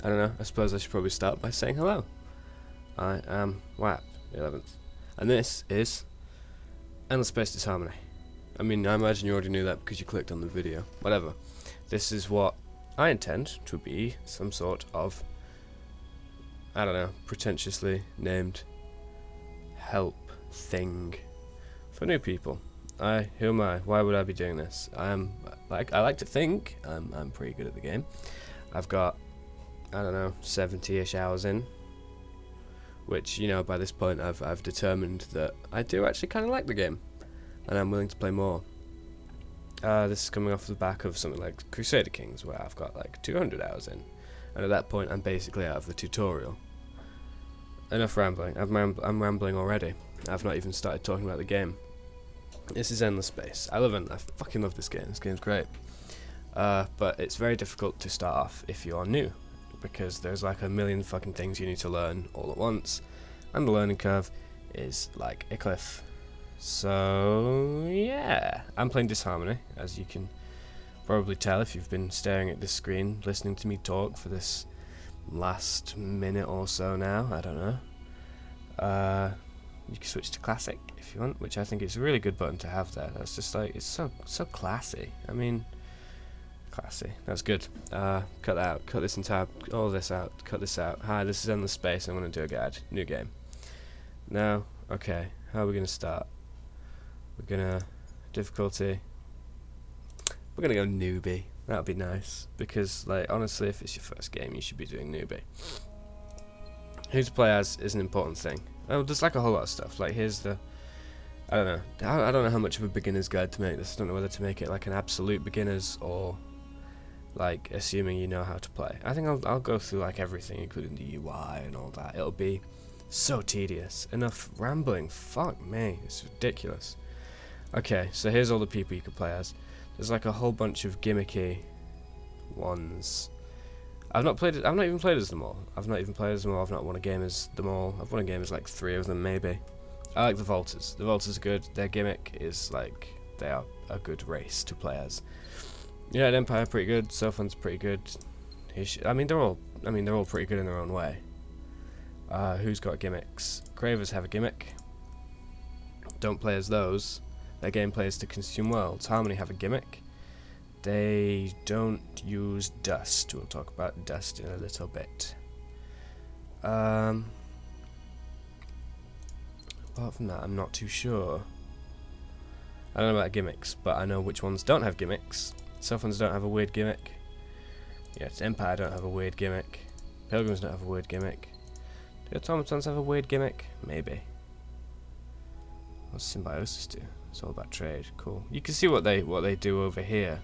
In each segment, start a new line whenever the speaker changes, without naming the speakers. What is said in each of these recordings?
I don't know, I suppose I should probably start by saying hello. I am WAP 11th, and this is Endless Space Disharmony. I mean, I imagine you already knew that because you clicked on the video. Whatever. This is what I intend to be some sort of, I don't know, pretentiously named help thing for new people. Who am I? Why would I be doing this? I like to think I'm pretty good at the game. I've got, I don't know, 70-ish hours in, which, you know, by this point I've determined that I do actually kind of like the game, and I'm willing to play more. This is coming off the back of something like Crusader Kings, where I've got like 200 hours in, and at that point I'm basically out of the tutorial. Enough rambling. I'm rambling already. I've not even started talking about the game. This is Endless Space. I fucking love this game. This game's great. But it's very difficult to start off if you are new, because there's like a million fucking things you need to learn all at once, and the learning curve is like a cliff. So yeah, I'm playing Disharmony, as you can probably tell if you've been staring at this screen, listening to me talk for this last minute or so now. I don't know. You can switch to classic if you want, which I think is a really good button to have there. That's just like, it's so classy. I mean, classy. That's good. Cut that out. Cut this entire, all this out. Cut this out. Hi, this is Endless Space. I'm going to do a guide. New game. Now, okay, how are we going to start? We're going to, difficulty, we're going to go newbie. That would be nice, because, like, honestly, if it's your first game, you should be doing newbie. Who to play as is an important thing. Oh, there's like a whole lot of stuff. Like, here's the, I don't know. I don't know how much of a beginner's guide to make this. I don't know whether to make it like an absolute beginner's or like assuming you know how to play. I think I'll go through like everything, including the UI and all that. It'll be so tedious. Enough rambling. Fuck me. It's ridiculous. Okay, so here's all the people you could play as. There's like a whole bunch of gimmicky ones. I've not even played as them all. I've not won a game as them all. I've won a game as like 3 of them maybe. I like the Vaulters. The Vaulters are good. Their gimmick is like, they are a good race to play as. Yeah, Empire pretty good. Sofun's pretty good. I mean they're all pretty good in their own way. Who's got gimmicks? Cravers have a gimmick. Don't play as those. Their gameplay is to consume worlds. Harmony have a gimmick. They don't use dust. We'll talk about dust in a little bit. Apart from that, I'm not too sure. I don't know about gimmicks, but I know which ones don't have gimmicks. Sophons don't have a weird gimmick. Yes, Empire don't have a weird gimmick. Pilgrims don't have a weird gimmick. Do automatons have a weird gimmick? Maybe. What's Symbiosis do? It's all about trade. Cool. You can see what they do over here.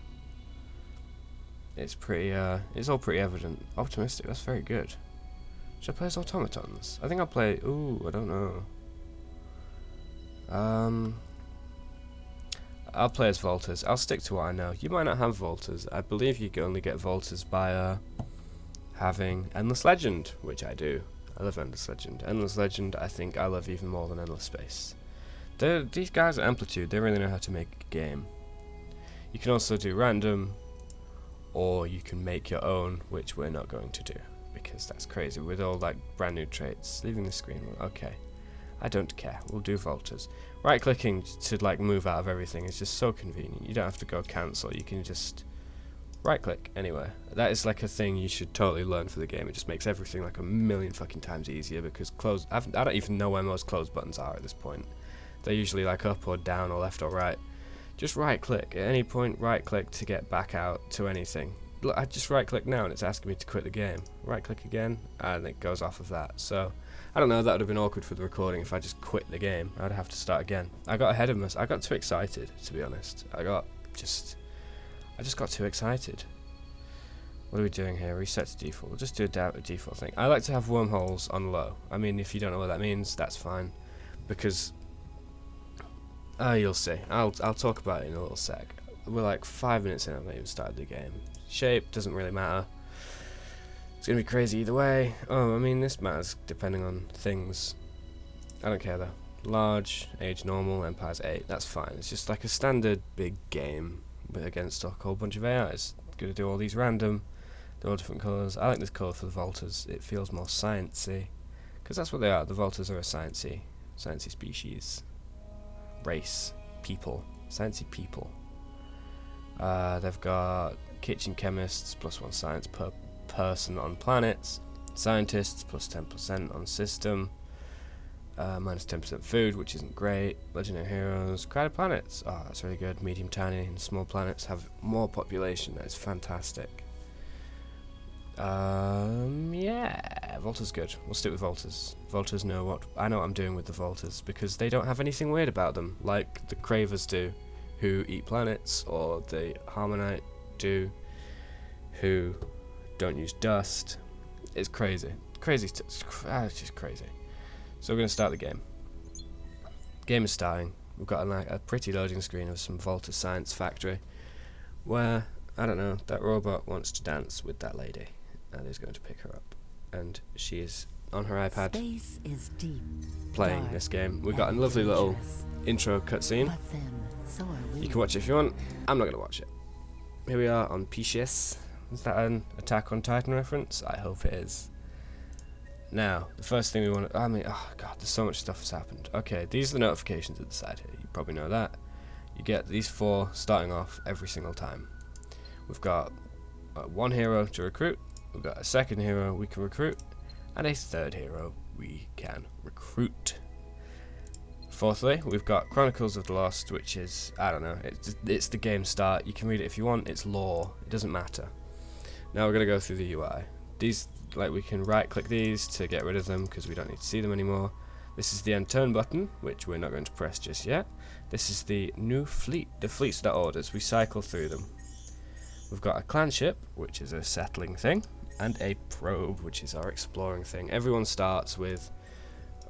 It's pretty. It's all pretty evident. Optimistic. That's very good. Should I play as automatons? I think I'll play. Ooh, I don't know. I'll play as Vaulters. I'll stick to what I know. You might not have Vaulters. I believe you can only get Vaulters by having Endless Legend, which I do. I love Endless Legend. Endless Legend, I think I love even more than Endless Space. These guys at Amplitude, they really know how to make a game. You can also do random, or you can make your own, which we're not going to do, because that's crazy, with all like brand new traits. Leaving the screen, okay. I don't care, we'll do Vaulters. Right clicking to like move out of everything is just so convenient. You don't have to go cancel, you can just right click anywhere. That is like a thing you should totally learn for the game. It just makes everything like a million fucking times easier, because I don't even know where most close buttons are at this point. They're usually like up or down or left or right. Just right click at any point, right click to get back out to anything. Look, I just right click now and it's asking me to quit the game. Right click again and it goes off of that. So I don't know, that would have been awkward for the recording if I just quit the game. I'd have to start again. I got ahead of myself. I got too excited, to be honest. I just got too excited. What are we doing here? Reset to default. We'll just do a default thing. I like to have wormholes on low. I mean, if you don't know what that means, that's fine, because you'll see. I'll talk about it in a little sec. We're like 5 minutes in. I've not even started the game. Shape doesn't really matter. It's gonna be crazy either way. Oh, I mean, this matters depending on things. I don't care though. Large, age normal, Empire's 8. That's fine. It's just like a standard big game against a whole bunch of AIs. Gonna do all these random. They're all different colours. I like this colour for the Volters. It feels more sciencey, because that's what they are. The Volters are a sciencey species, race, people, sciencey people. They've got kitchen chemists, +1 science per person on planets, scientists, +10% on system, -10% food, which isn't great, legendary heroes, crowded planets, oh that's really good, medium, tiny, and small planets have more population, that is fantastic. Yeah, Volta's good. We'll stick with Voltas. Voltas know what I know what I'm doing with the Voltas, because they don't have anything weird about them, like the Cravers do, who eat planets, or the Harmonite do, who don't use dust. It's crazy. It's just crazy. So we're going to start the game. Game is starting. We've got a pretty loading screen of some Volta Science Factory, where, I don't know, that robot wants to dance with that lady, and is going to pick her up. And she is on her iPad
Space is deep,
playing
dark,
this game. We've got a
and
lovely little
dangerous.
intro cutscene.
But then, so are we.
You can watch it if you want. I'm not going to watch it. Here we are on PCS. Is that an Attack on Titan reference? I hope it is. Now, the first thing we want to... oh god, there's so much stuff that's happened. Okay, these are the notifications at the side here. You probably know that. You get these 4 starting off every single time. We've got 1 hero to recruit. We've got a 2nd hero we can recruit. And a 3rd hero we can recruit. Fourthly, we've got Chronicles of the Lost, which is, I don't know, it's the game start. You can read it if you want. It's lore. It doesn't matter. Now we're going to go through the UI. These, like, we can right click these to get rid of them because we don't need to see them anymore. This is the end turn button, which we're not going to press just yet. This is the new fleet, the fleets that orders. We cycle through them. We've got a clan ship, which is a settling thing, and a probe, which is our exploring thing. Everyone starts with...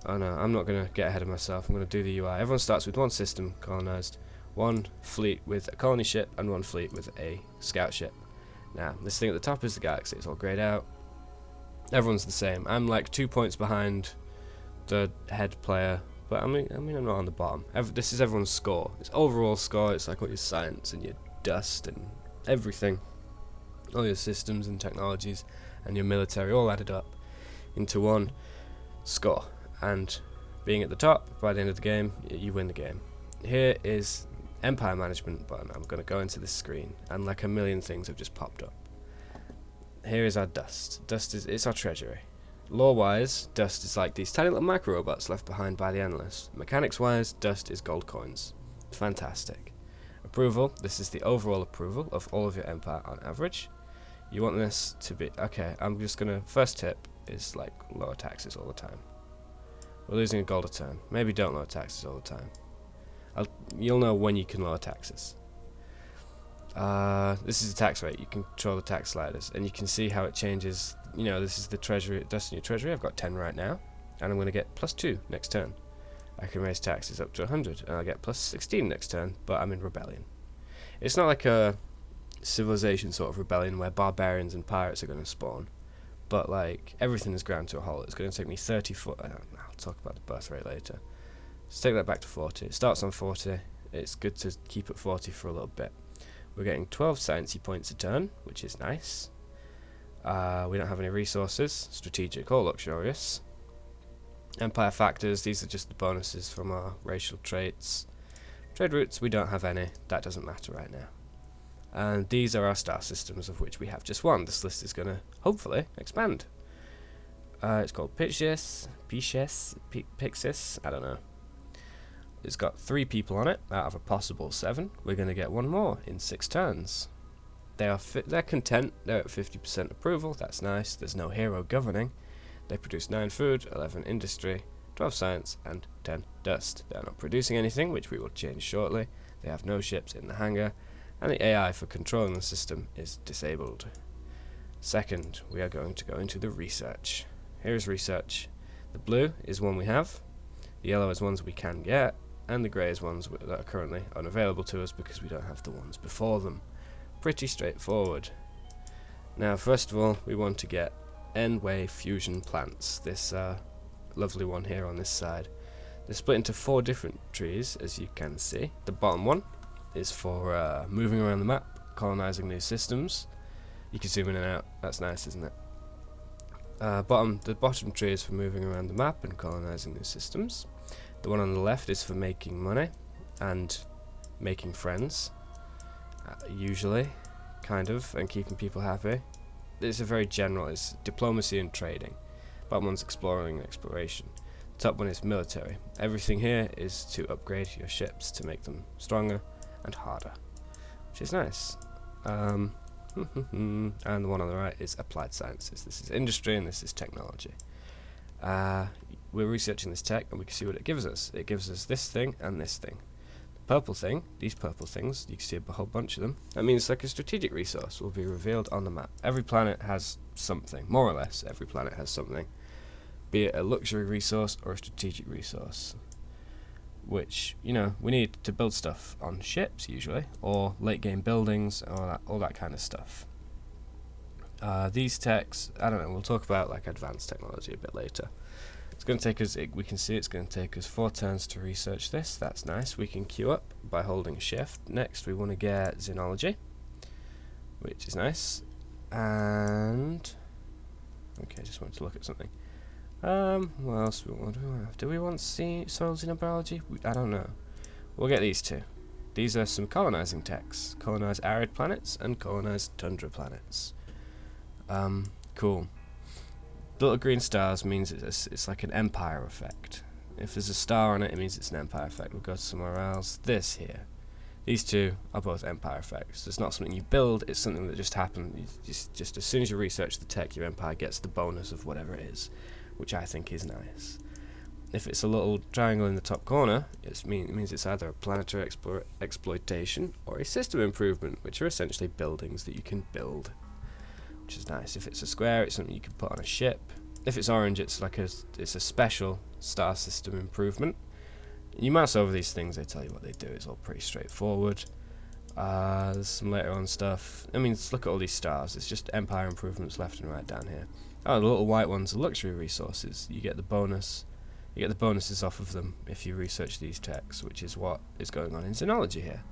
Oh no, I'm not going to get ahead of myself. I'm going to do the UI. Everyone starts with 1 system colonized, 1 fleet with a colony ship, and 1 fleet with a scout ship. Now, this thing at the top is the galaxy. It's all grayed out. Everyone's the same. I'm like 2 points behind the head player, but I mean I'm not on the bottom. This is everyone's score. It's overall score. It's like all your science and your dust and everything, all your systems and technologies and your military all added up into 1 score. And being at the top by the end of the game, you win the game. Here is Empire Management button. I'm going to go into this screen, and like a million things have just popped up. Here is our dust. Dust is it's our treasury. Lore-wise, dust is like these tiny little micro robots left behind by the Endless. Mechanics-wise, dust is gold coins. Fantastic. Approval. This is the overall approval of all of your Empire on average. You want this to be... Okay, I'm just going to... First tip is like lower taxes all the time. We're losing a gold a turn. Maybe don't lower taxes all the time. You'll know when you can lower taxes. This is the tax rate. You can control the tax sliders, and you can see how it changes. You know, this is the treasury, Destiny treasury. I've got 10 right now, and I'm going to get +2 next turn. I can raise taxes up to 100, and I'll get +16 next turn, but I'm in rebellion. It's not like a civilization sort of rebellion where barbarians and pirates are going to spawn, but like everything is ground to a halt. It's going to take me 34. I'll talk about the birth rate later. Let's take that back to 40. It starts on 40. It's good to keep at 40 for a little bit. We're getting 12 sciencey points a turn, which is nice. We don't have any resources, strategic or luxurious. Empire factors, these are just the bonuses from our racial traits. Trade routes, we don't have any. That doesn't matter right now. And these are our star systems, of which we have just 1. This list is going to, hopefully, expand. It's called Pixis, I don't know. It's got 3 people on it out of a possible 7. We're going to get 1 more in 6 turns. They're content. They're at 50% approval. That's nice. There's no hero governing. They produce 9 food, 11 industry, 12 science, and 10 dust. They're not producing anything, which we will change shortly. They have no ships in the hangar, and the AI for controlling the system is disabled. Second, we are going to go into the research. Here is research. The blue is one we have. The yellow is ones we can get. And the grey is ones that are currently unavailable to us because we don't have the ones before them. Pretty straightforward. Now, first of all, we want to get N-Way fusion plants. This lovely one here on this side. They're split into 4 different trees, as you can see. The bottom one is for moving around the map, colonizing new systems. You can zoom in and out. That's nice, isn't it? The bottom tree is for moving around the map and colonizing new systems. The one on the left is for making money and making friends, usually, kind of, and keeping people happy. It's a very general, it's diplomacy and trading. Bottom one's exploring and exploration. Top one is military. Everything here is to upgrade your ships to make them stronger and harder, which is nice. And the one on the right is applied sciences. This is industry and this is technology. We're researching this tech and we can see what it gives us. It gives us this thing and this thing. The purple thing, these purple things, you can see a whole bunch of them. That means like a strategic resource will be revealed on the map. Every planet has something, more or less every planet has something. Be it a luxury resource or a strategic resource, which, you know, we need to build stuff on ships usually, or late game buildings, or all that kind of stuff. These techs, I don't know, we'll talk about like advanced technology a bit later. It's going to take us, we can see it's going to take us 4 turns to research this. That's nice. We can queue up by holding shift. Next we want to get xenology, which is nice. And okay, just wanted to look at something. What else do we have? Do we want soil xenobiology? I don't know. We'll get these two. These are some colonizing techs. Colonize arid planets and colonize tundra planets. Cool. The little green stars means it's like an empire effect. If there's a star on it, it means it's an empire effect. We'll go somewhere else. This here. These two are both empire effects. It's not something you build, it's something that just happens. Just as soon as you research the tech, your empire gets the bonus of whatever it is, which I think is nice. If it's a little triangle in the top corner, it means it's either a planetary exploitation or a system improvement, which are essentially buildings that you can build, which is nice. If it's a square, it's something you can put on a ship. If it's orange, it's a special star system improvement. You mouse over these things, they tell you what they do. It's all pretty straightforward. There's some later on stuff. I mean, let's look at all these stars. It's just empire improvements left and right down here. Oh, the little white ones are luxury resources. You get the bonus. You get the bonuses off of them if you research these techs, which is what is going on in xenology here.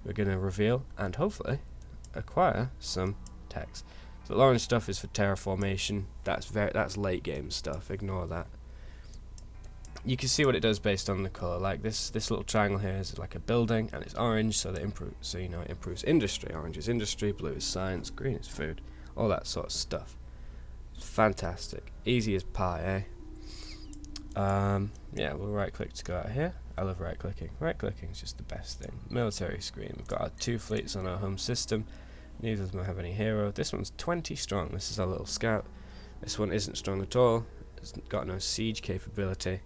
We're going to reveal and hopefully acquire some techs. So the orange stuff is for terraformation. That's late game stuff. Ignore that. You can see what it does based on the color. Like this little triangle here is like a building, and it's orange, so that improves. So you know it improves industry. Orange is industry, blue is science, green is food, all that sort of stuff. Fantastic, easy as pie, eh? Yeah, we'll right click to go out here. I love right clicking. Right clicking is just the best thing. Military screen. We've got our 2 fleets on our home system. Neither of them have any hero. This one's 20 strong. This is our little scout. This one isn't strong at all. It's got no siege capability.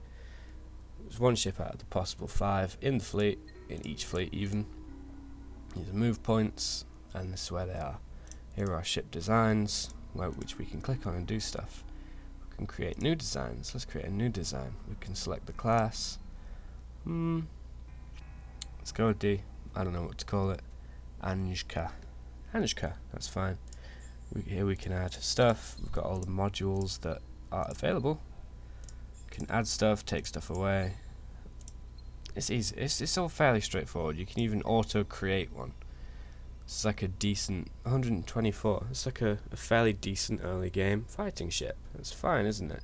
There's 1 ship out of the possible 5 in the fleet, in each fleet even. These are move points, and this is where they are. Here are our ship designs, which we can click on and do stuff. We can create new designs. Let's create a new design. We can select the class. Let's go with I don't know what to call it. Anjka, that's fine. Here we can add stuff. We've got all the modules that are available. Can add stuff, take stuff away. It's easy. It's all fairly straightforward. You can even auto create one. It's like a decent 124. It's like a fairly decent early game fighting ship. It's fine, isn't it?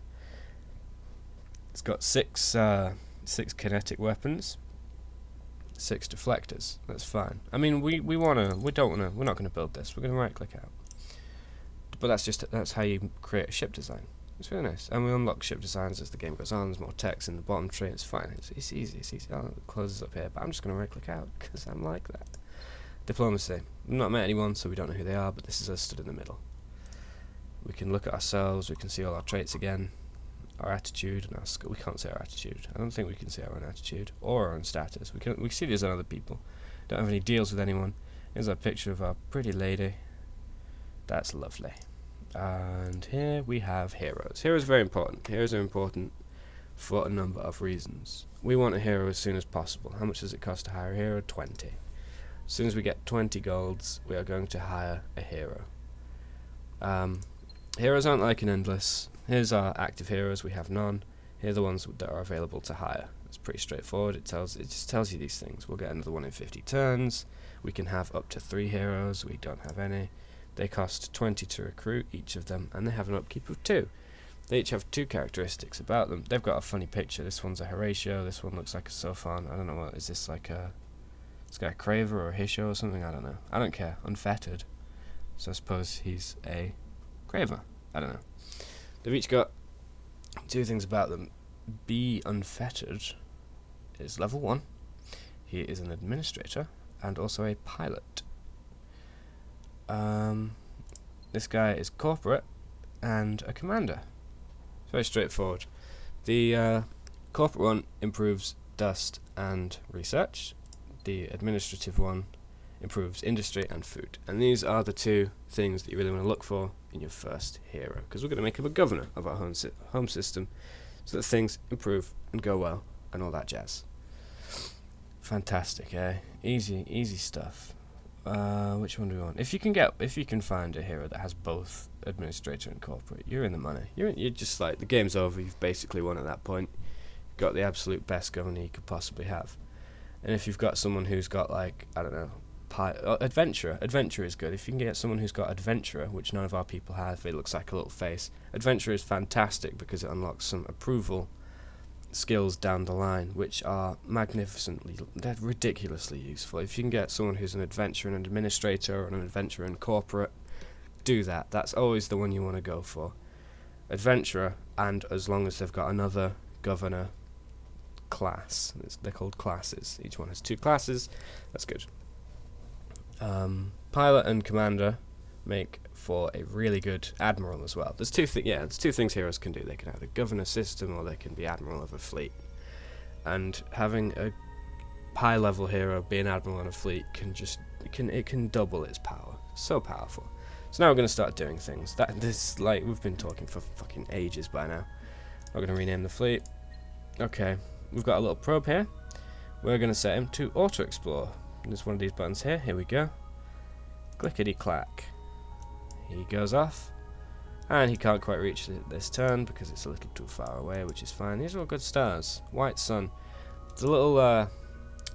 It's got 6 kinetic weapons, 6 deflectors. That's fine. I mean, we're not gonna build this. We're gonna right click out. But that's how you create a ship design. It's really nice, and we unlock ship designs as the game goes on. There's more text in the bottom tree. It's fine. It's easy. Oh, it closes up here, but I'm just going to right click out because I'm like that. Diplomacy. We've not met anyone, so we don't know who they are, but this is us stood in the middle. We can look at ourselves. We can see all our traits again, our attitude, and our we can't see our attitude. I don't think we can see our own attitude or our own status. We can see these on other people. Don't have any deals with anyone. Here's our picture of our pretty lady. That's lovely. And here we have heroes. Heroes are very important. Heroes are important for a number of reasons. We want a hero as soon as possible. How much does it cost to hire a hero? 20. As soon as we get 20 golds, we are going to hire a hero. Heroes aren't like an endless. Here's our active heroes. We have none. Here are the ones that are available to hire. It's pretty straightforward. It just tells you these things. We'll get another one in 50 turns. We can have up to 3 heroes. We don't have any. They cost 20 to recruit, each of them, and they have an upkeep of 2. They each have 2 characteristics about them. They've got a funny picture. This one's a Horatio, this one looks like a Sophon. I don't know what, is this like a... It's got a Craver or a Hisho or something, I don't know. I don't care. Unfettered. So I suppose he's a Craver. I don't know. They've each got 2 things about them. Be Unfettered is level 1. He is an administrator and also a pilot. This guy is corporate and a commander. It's very straightforward. The corporate one improves dust and research. The administrative one improves industry and food. And these are the 2 things that you really want to look for in your first hero, because we're going to make him a governor of our home system, so that things improve and go well and all that jazz. Fantastic, eh? Easy stuff. Which one do we want? If you can find a hero that has both administrator and corporate, you're in the money. You're just like, the game's over. You've basically won at that point. You've got the absolute best governor you could possibly have. And if you've got someone who's got, like, I don't know, adventurer is good. If you can get someone who's got adventurer, which none of our people have, it looks like a little face. Adventurer is fantastic because it unlocks some approval skills down the line, which are they're ridiculously useful. If you can get someone who's an adventurer and an administrator, or an adventurer and corporate, do that. That's always the one you want to go for. Adventurer, and as long as they've got another governor class. They're called classes. Each one has 2 classes. That's good. Pilot and commander make for a really good admiral as well. There's 2 things heroes can do. They can either govern a system or they can be admiral of a fleet. And having a high level hero be an admiral on a fleet can double its power. So powerful. So now we're going to start doing things. We've been talking for fucking ages by now. We're going to rename the fleet. Okay, we've got a little probe here. We're going to set him to auto explore. There's one of these buttons here. Here we go. Clickety clack. He goes off, and he can't quite reach it this turn because it's a little too far away, which is fine. These are all good stars. White sun. The little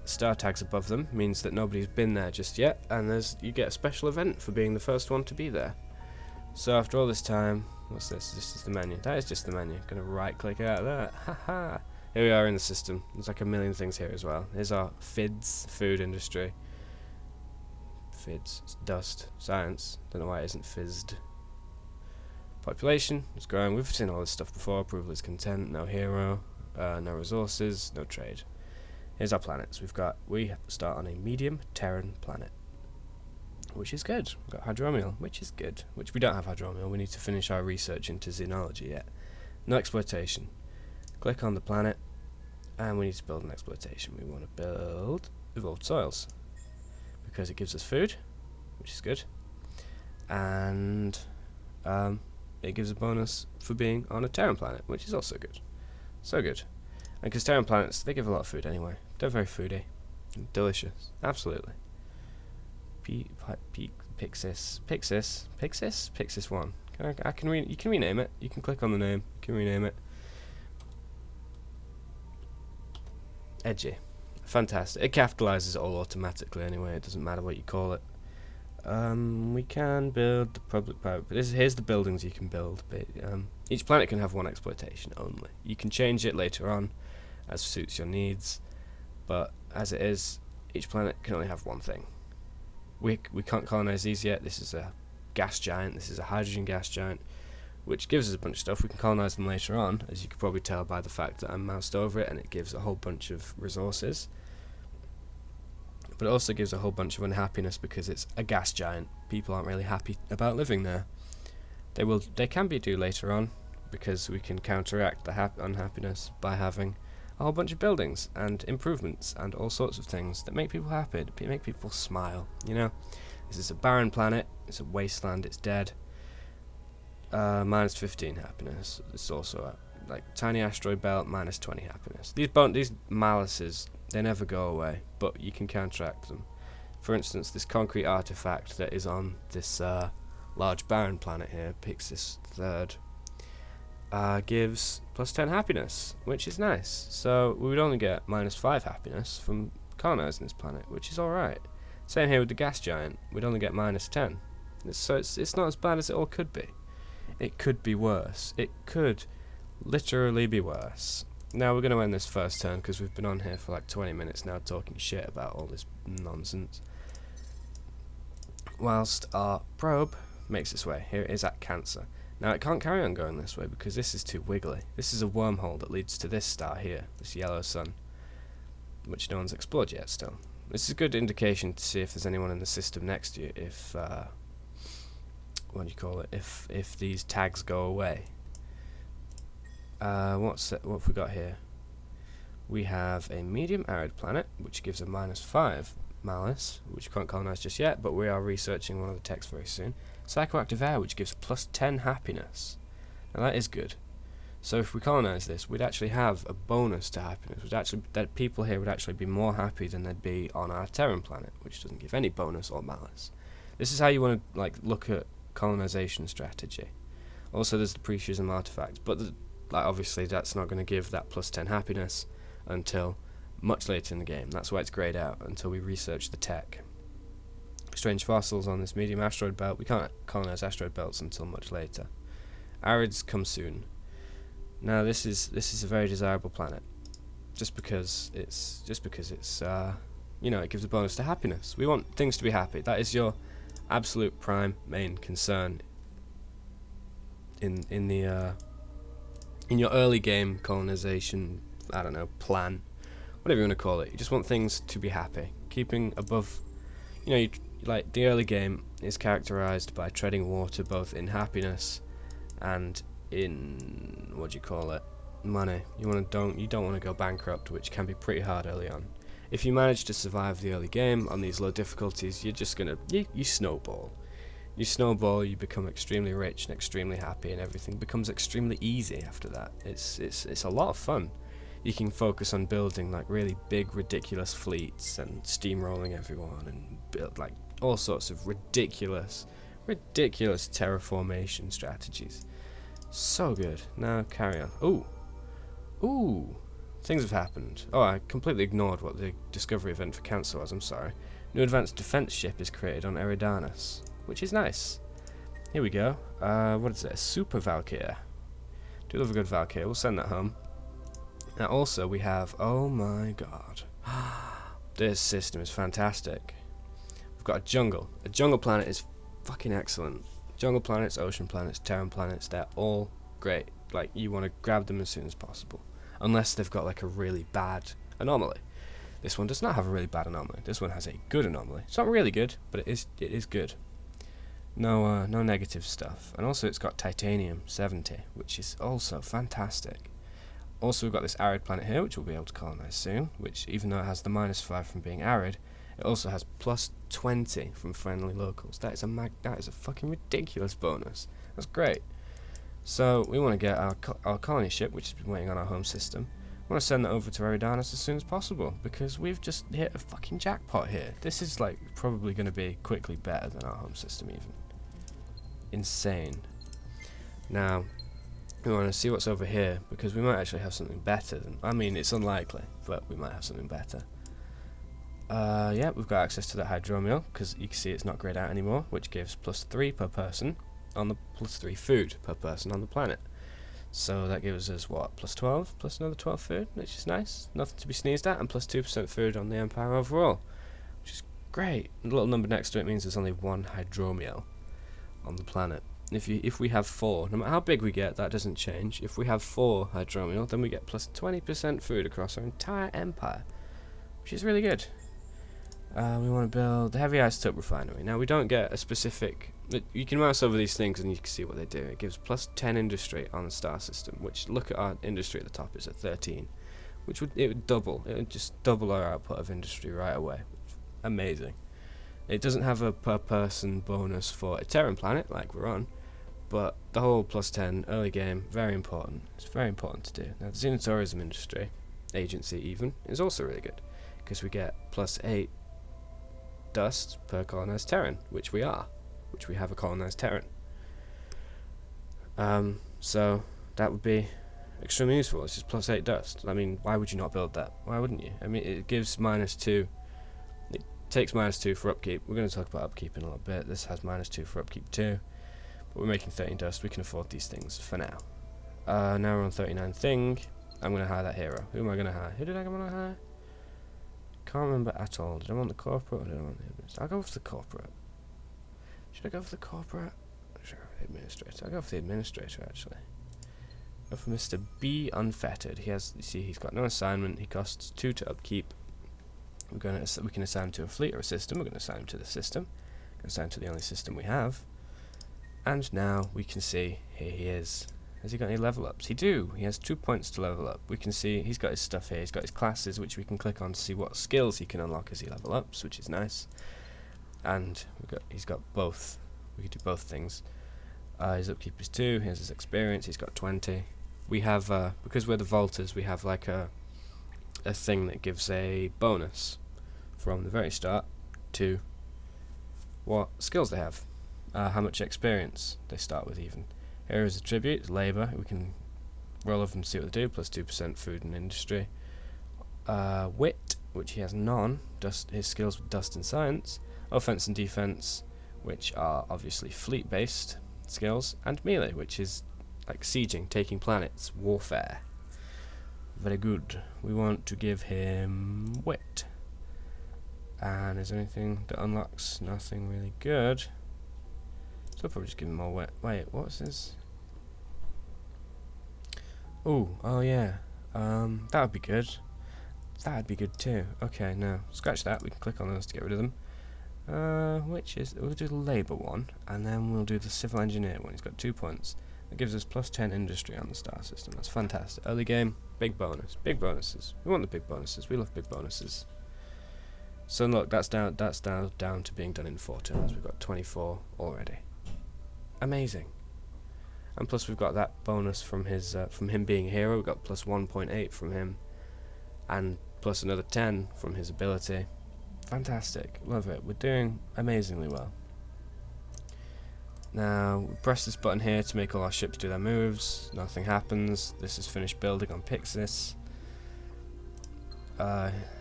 star tags above them means that nobody's been there just yet, and you get a special event for being the first one to be there. So after all this time, what's this? This is the menu. That is just the menu. Gonna right click out of that. Haha. Here we are in the system. There's like a million things here as well. Here's our FIDS, food industry. FIDS, dust, science. Don't know why it isn't fizzed. Population is growing. We've seen all this stuff before. Approval is content. No hero. No resources. No trade. Here's our planets. We start on a medium Terran planet, which is good. We've got Hydromial, which is good. Which we don't have Hydromial. We need to finish our research into xenology yet. No exploitation. Click on the planet, and we need to build an exploitation. We want to build evolved soils because it gives us food, which is good, and it gives a bonus for being on a Terran planet, which is also good. So good. And because Terran planets, they give a lot of food anyway. They're very foody. Delicious. Absolutely. Pixis 1. You can rename it. You can click on the name. You can rename it. Edgy. Fantastic. It capitalizes it all automatically anyway. It doesn't matter what you call it. We can build the public private. But here's the buildings you can build. But, each planet can have 1 exploitation only. You can change it later on as suits your needs. But as it is, each planet can only have 1 thing. We can't colonize these yet. This is a gas giant. This is a hydrogen gas giant, which gives us a bunch of stuff. We can colonize them later on, as you can probably tell by the fact that I'm moused over it, and it gives a whole bunch of resources. But it also gives a whole bunch of unhappiness because it's a gas giant. People aren't really happy about living there. They can be due later on, because we can counteract the unhappiness by having a whole bunch of buildings and improvements and all sorts of things that make people happy, make people smile. You know, this is a barren planet. It's a wasteland. It's dead. Minus 15 happiness. It's also like tiny asteroid belt, minus 20 happiness. These malices, they never go away, but you can counteract them. For instance, this concrete artifact that is on this large barren planet here, Pixis 3rd, gives plus 10 happiness, which is nice. So we would only get minus 5 happiness from colonizing this planet, which is alright. Same here with the gas giant. We'd only get minus 10. It's not as bad as it all could be. It could be worse. It could literally be worse. Now we're going to end this first turn because we've been on here for like 20 minutes now talking shit about all this nonsense. Whilst our probe makes its way. Here it is at Cancer. Now it can't carry on going this way because this is too wiggly. This is a wormhole that leads to this star here, this yellow sun, which no one's explored yet still. This is a good indication to see if there's anyone in the system next to you, if what do you call it, if these tags go away. What have we got here? We have a medium arid planet, which gives a -5 malice, which we can't colonize just yet, but we are researching one of the techs very soon. Psychoactive air, which gives +10 happiness. Now that is good. So if we colonize this, we'd actually have a bonus to happiness. That people here would actually be more happy than they'd be on our Terran planet, which doesn't give any bonus or malice. This is how you want to look at colonization strategy. Also, there's the precision artifacts, but obviously that's not going to give that +10 happiness until much later in the game. That's why it's grayed out, until we research the tech. Strange fossils on this medium asteroid belt. We can't colonize asteroid belts until much later. Arids come soon. Now this is a very desirable planet, just because it's it gives a bonus to happiness. We want things to be happy. That is your absolute prime main concern in your early game colonization, I don't know, plan, whatever you want to call it. You just want things to be happy, keeping above. Like the early game is characterized by treading water both in happiness and in money. You don't want to go bankrupt, which can be pretty hard early on. If you manage to survive the early game on these low difficulties, you're just gonna you snowball. You snowball, you become extremely rich and extremely happy, and everything becomes extremely easy after that. It's a lot of fun. You can focus on building like really big, ridiculous fleets and steamrolling everyone, and build like all sorts of ridiculous terraformation strategies. So good. Now carry on. Ooh, things have happened. Oh, I completely ignored what the discovery event for Cancer was. I'm sorry. New advanced defense ship is created on Eridanus, which is nice. Here we go. What is it? A Super Valkyr. Do love a good Valkyr. We'll send that home. Now also we have, oh my god, this system is fantastic. We've got a jungle. A jungle planet is fucking excellent. Jungle planets, ocean planets, Terran planets, they're all great. Like, you want to grab them as soon as possible. Unless they've got like a really bad anomaly. This one does not have a really bad anomaly. This one has a good anomaly. It's not really good, but it is good. No negative stuff. And also it's got titanium 70, which is also fantastic. Also we've got this arid planet here, which we'll be able to colonize soon, which even though it has the -5 from being arid, it also has +20 from friendly locals. That is a fucking ridiculous bonus. That's great. So we want to get our colony ship, which has been waiting on our home system. We want to send that over to Eridanus as soon as possible, because we've just hit a fucking jackpot here. This is like probably going to be quickly better than our home system even. Insane. Now we want to see what's over here, because we might actually have something better than, I mean, it's unlikely, but we might have something better. Yeah, we've got access to that hydromial, because you can see it's not grayed out anymore, which gives +3 per person on the +3 food per person on the planet. So that gives us what, +12 plus another 12 food, which is nice, nothing to be sneezed at, and +2% food on the Empire overall, which is great. And the little number next to it means there's only 1 hydromial on the planet. If we have 4, no matter how big we get, that doesn't change. If we have 4 hydromial, then we get +20% food across our entire empire, which is really good. We want to build the heavy isotope refinery. Now we don't get a specific. You can mouse over these things and you can see what they do. It gives +10 industry on the star system, which, look at our industry at the top, is at 13, which would double. It would just double our output of industry right away. Amazing. It doesn't have a per person bonus for a Terran planet like we're on, but the whole +10 early game, very important. It's very important to do. Now the Xenotourism industry agency even is also really good, because we get +8 dust per colonized Terran, which we have a colonized Terran. So that would be extremely useful. It's just +8 dust. I mean, why would you not build that? Why wouldn't you? I mean, it gives -2. takes -2 for upkeep. We're going to talk about upkeep in a little bit. This has -2 for upkeep too. But we're making 13 dust. We can afford these things for now. Now we're on 39 thing. I'm going to hire that hero. Who am I going to hire? Who did I want to hire? Can't remember at all. Did I want the corporate or did I want the administrator? I'll go for the corporate. Should I go for the corporate? Sure, the administrator. I'll go for the administrator actually. Go for Mr. B Unfettered. He has, you see, he's got no assignment. He costs 2 to upkeep. We can assign him to a fleet or a system. We're going to assign him to the system. We're going to assign him to the only system we have. And now we can see, here he is. Has he got any level ups? He do. He has 2 points to level up. We can see he's got his stuff here. He's got his classes, which we can click on to see what skills he can unlock as he level ups, which is nice. And he's got both. We can do both things. His upkeep is 2. Here's his experience. He's got 20. We have, because we're the vaulters, we have like a thing that gives a bonus from the very start to what skills they have, how much experience they start with even. Here is attributes, labour. We can roll over and see what they do. Plus 2% food and industry. Wit, which he has none. His skills with dust and science. Offense and defense, which are obviously fleet-based skills. And melee, which is like sieging, taking planets, warfare. Very good. We want to give him wit. And is there anything that unlocks? Nothing really good. So I'll probably just give him more wit. Wait, what's this? Oh yeah. That would be good. That would be good too. Okay, now scratch that. We can click on those to get rid of them. Which is, we'll do the labour one, and then we'll do the civil engineer one. He's got 2 points. That gives us plus 10 industry on the star system. That's fantastic. Early game, big bonus. Big bonuses. We want the big bonuses. We love big bonuses. So look, that's down to being done in 4 turns. We've got 24 already. Amazing. And plus we've got that bonus from his from him being a hero. We've got plus 1.8 from him, and plus another 10 from his ability. Fantastic. Love it. We're doing amazingly well. Now we press this button here to make all our ships do their moves. Nothing happens. This is finished building on Pixis.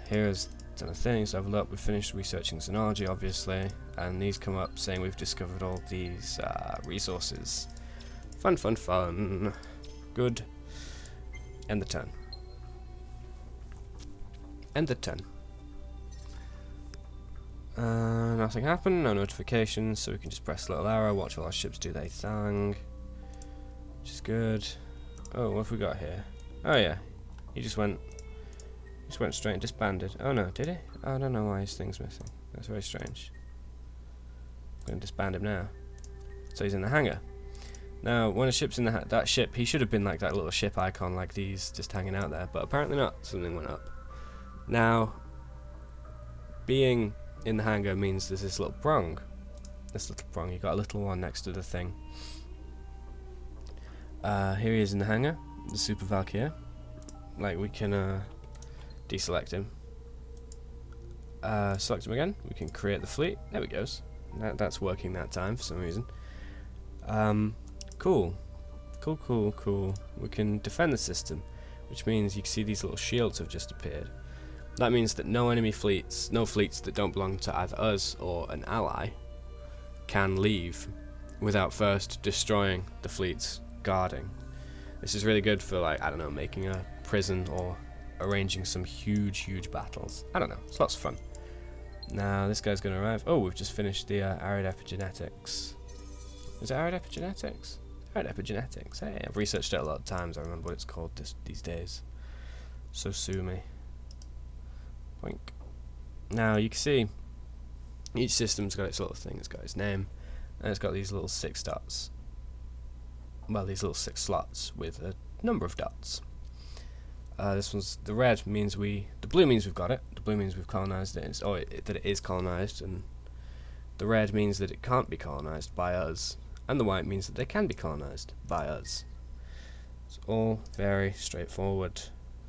Here's done a thing. So level up. We've finished researching Xenology, obviously, and these come up saying we've discovered all these resources. Fun, fun, fun. Good. End the turn. End the turn. Nothing happened, no notifications, so we can just press the little arrow, watch all our ships do their thing, which is good. Oh, what have we got here? Oh yeah, he just went straight and disbanded. Oh no, did he? I don't know why his thing's missing. That's very strange. I'm going to disband him now. So he's in the hangar. Now, when a ship's in that ship, he should have been like that little ship icon like these, just hanging out there, but apparently not. Something went up. Now, being in the hangar means there's this little prong. This little prong, you got a little one next to the thing. Here he is in the hangar, the Super Valkyrie. Like, we can deselect him. Select him again. We can create the fleet. There we go. That's working that time for some reason. Cool. Cool. We can defend the system, which means you can see these little shields have just appeared. That means that no enemy fleets, no fleets that don't belong to either us or an ally, can leave without first destroying the fleets guarding. This is really good for, like, I don't know, making a prison or arranging some huge battles. I don't know, it's lots of fun. Now this guy's going to arrive. Oh, we've just finished the arid epigenetics. Is it arid epigenetics? Arid epigenetics. Hey, I've researched it a lot of times. I remember what it's called these days. So sue me. Boink. Now you can see each system's got its little thing. It's got its name, and it's got these little 6 dots. Well, these little 6 slots with a number of dots. This one's the red means the blue means we've got it. The blue means we've colonized it. That it is colonized, and the red means that it can't be colonized by us, and the white means that they can be colonized by us. It's all very straightforward.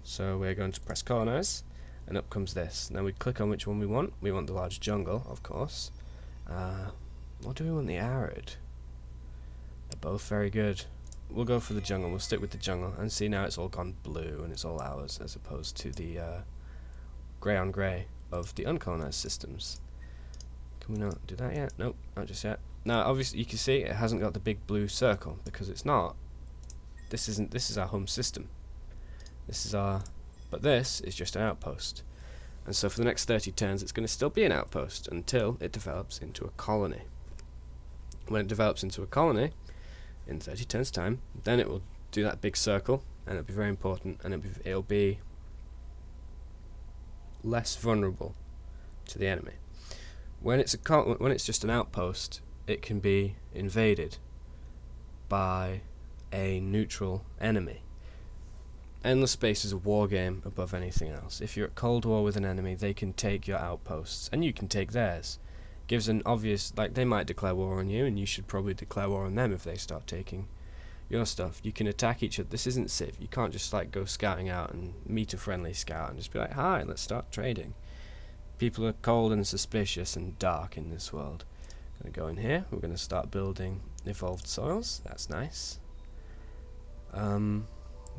So we're going to press colonize. And up comes this. Now we click on which one we want. We want the large jungle, of course. Or do we want the arid? They're both very good. We'll go for the jungle. We'll stick with the jungle. And see, now it's all gone blue and it's all ours, as opposed to the grey on grey of the uncolonized systems. Can we not do that yet? Nope, not just yet. Now, obviously, you can see it hasn't got the big blue circle because it's not. This is our home system. This is our. But this is just an outpost. And so for the next 30 turns, it's going to still be an outpost until it develops into a colony. When it develops into a colony, in 30 turns' time, then it will do that big circle, and it'll be very important, and it'll be less vulnerable to the enemy. When it's just an outpost, it can be invaded by a neutral enemy. Endless Space is a war game above anything else. If you're at Cold War with an enemy, they can take your outposts, and you can take theirs. Gives an obvious, like, they might declare war on you, and you should probably declare war on them if they start taking your stuff. You can attack each other. This isn't Civ. You can't just, like, go scouting out and meet a friendly scout and just be like, hi, let's start trading. People are cold and suspicious and dark in this world. Gonna go in here. We're gonna start building evolved soils. That's nice.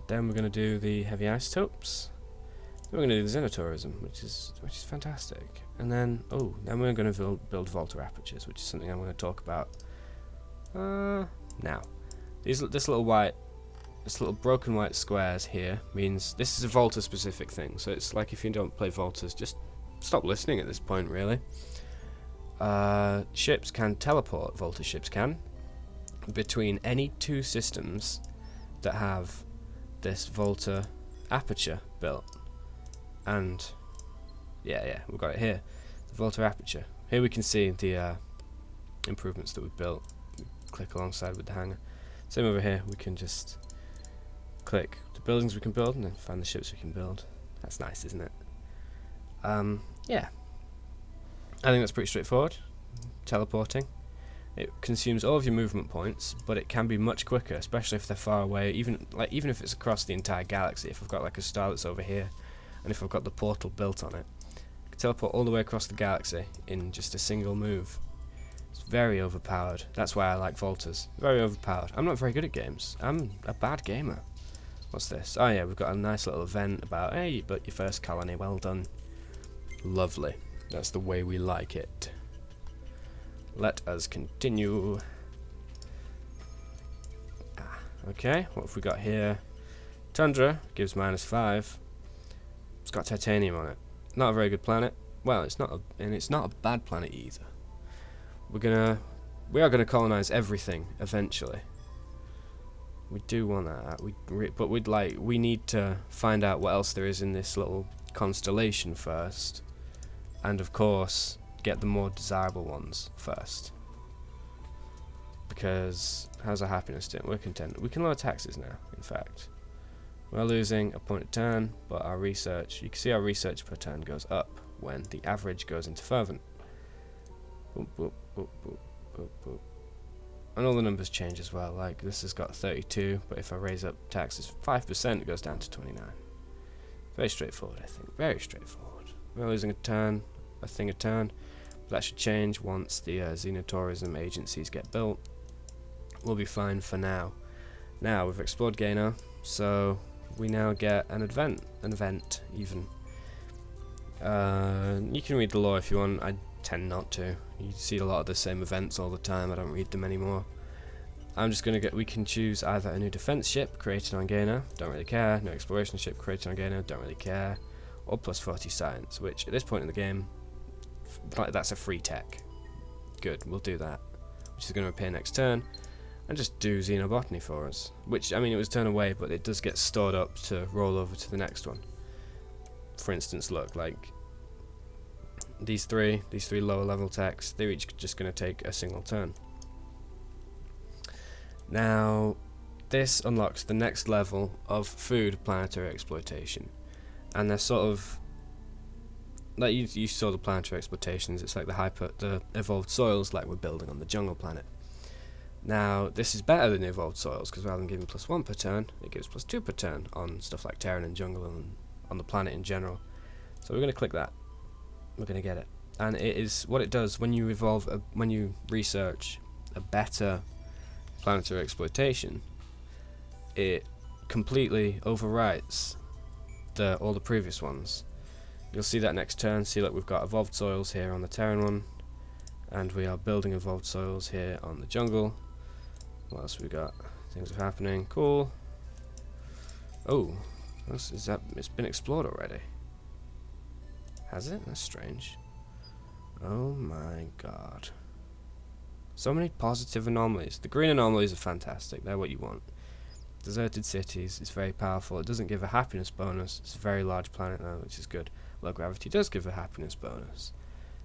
Then we're gonna do the heavy isotopes. Then we're gonna do the xenotourism, which is fantastic. And then then we're gonna build Volta apertures, which is something I'm gonna talk about now. This little broken white squares here means this is a Volta specific thing. So it's like if you don't play Voltas, just stop listening at this point, really. Ships can teleport, Volta ships can, between any two systems that have this Volta aperture built. And yeah, we've got it here, the Volta aperture. Here we can see the improvements that we've built. Click alongside with the hangar. Same over here, we can just click the buildings we can build and then find the ships we can build. That's nice, isn't it? Yeah, I think that's pretty straightforward. Teleporting, it consumes all of your movement points, but it can be much quicker, especially if they're far away. Even if it's across the entire galaxy. If I've got like a star that's over here, and if I've got the portal built on it, I can teleport all the way across the galaxy in just a single move. It's very overpowered. That's why I like Voltas. Very overpowered. I'm not very good at games. I'm a bad gamer. What's this? Oh yeah, we've got a nice little event about, hey, you built your first colony. Well done. Lovely. That's the way we like it. Let us continue. Okay, what have we got here? Tundra gives -5. It's got titanium on it. Not a very good planet. Well, it's not a bad planet either. We are gonna colonize everything eventually. We do want that. But we need to find out what else there is in this little constellation first, and of course get the more desirable ones first. Because how's our happiness doing? We're content. We can lower taxes now. In fact, we're losing a point a turn, but our research. You can see our research per turn goes up when the average goes into fervent. Boop, boop, boop, boop, boop, boop. And all the numbers change as well. Like this has got 32, but if I raise up taxes 5%, it goes down to 29. Very straightforward, I think. Very straightforward. We're losing a turn, a turn. But that should change once the xenotourism agencies get built. We'll be fine for now. Now we've explored Gaynor, so we now get an event even. You can read the lore if you want. I tend not to. You see a lot of the same events all the time. I don't read them anymore. I'm just gonna we can choose either a new defense ship created on Gaynor, don't really care, new exploration ship created on Gaynor, don't really care, or plus 40 science, which at this point in the game, that's a free tech. Good, we'll do that, which is going to appear next turn, and just do xenobotany for us. Which, I mean, it was turned away, but it does get stored up to roll over to the next one. For instance, look, like these three lower level techs, they're each just going to take a single turn. Now, this unlocks the next level of food planetary exploitation, and they're sort of like you saw the planetary exploitations. It's like the evolved soils, like we're building on the jungle planet. Now, this is better than the evolved soils because rather than giving +1 per turn, it gives +2 per turn on stuff like Terran and jungle and on the planet in general. So we're going to click that. We're going to get it, and it is what it does when you when you research a better planetary exploitation. It completely overwrites all the previous ones. You'll see that next turn. See, like we've got evolved soils here on the Terran one, And we are building evolved soils here on the jungle. What else we got? Things are happening. Cool. Oh, it's been explored already. Has it? That's strange. Oh my god. So many positive anomalies. The green anomalies are fantastic. They're what you want. Deserted cities is very powerful. It doesn't give a happiness bonus. It's a very large planet now, which is good. Low gravity does give a happiness bonus.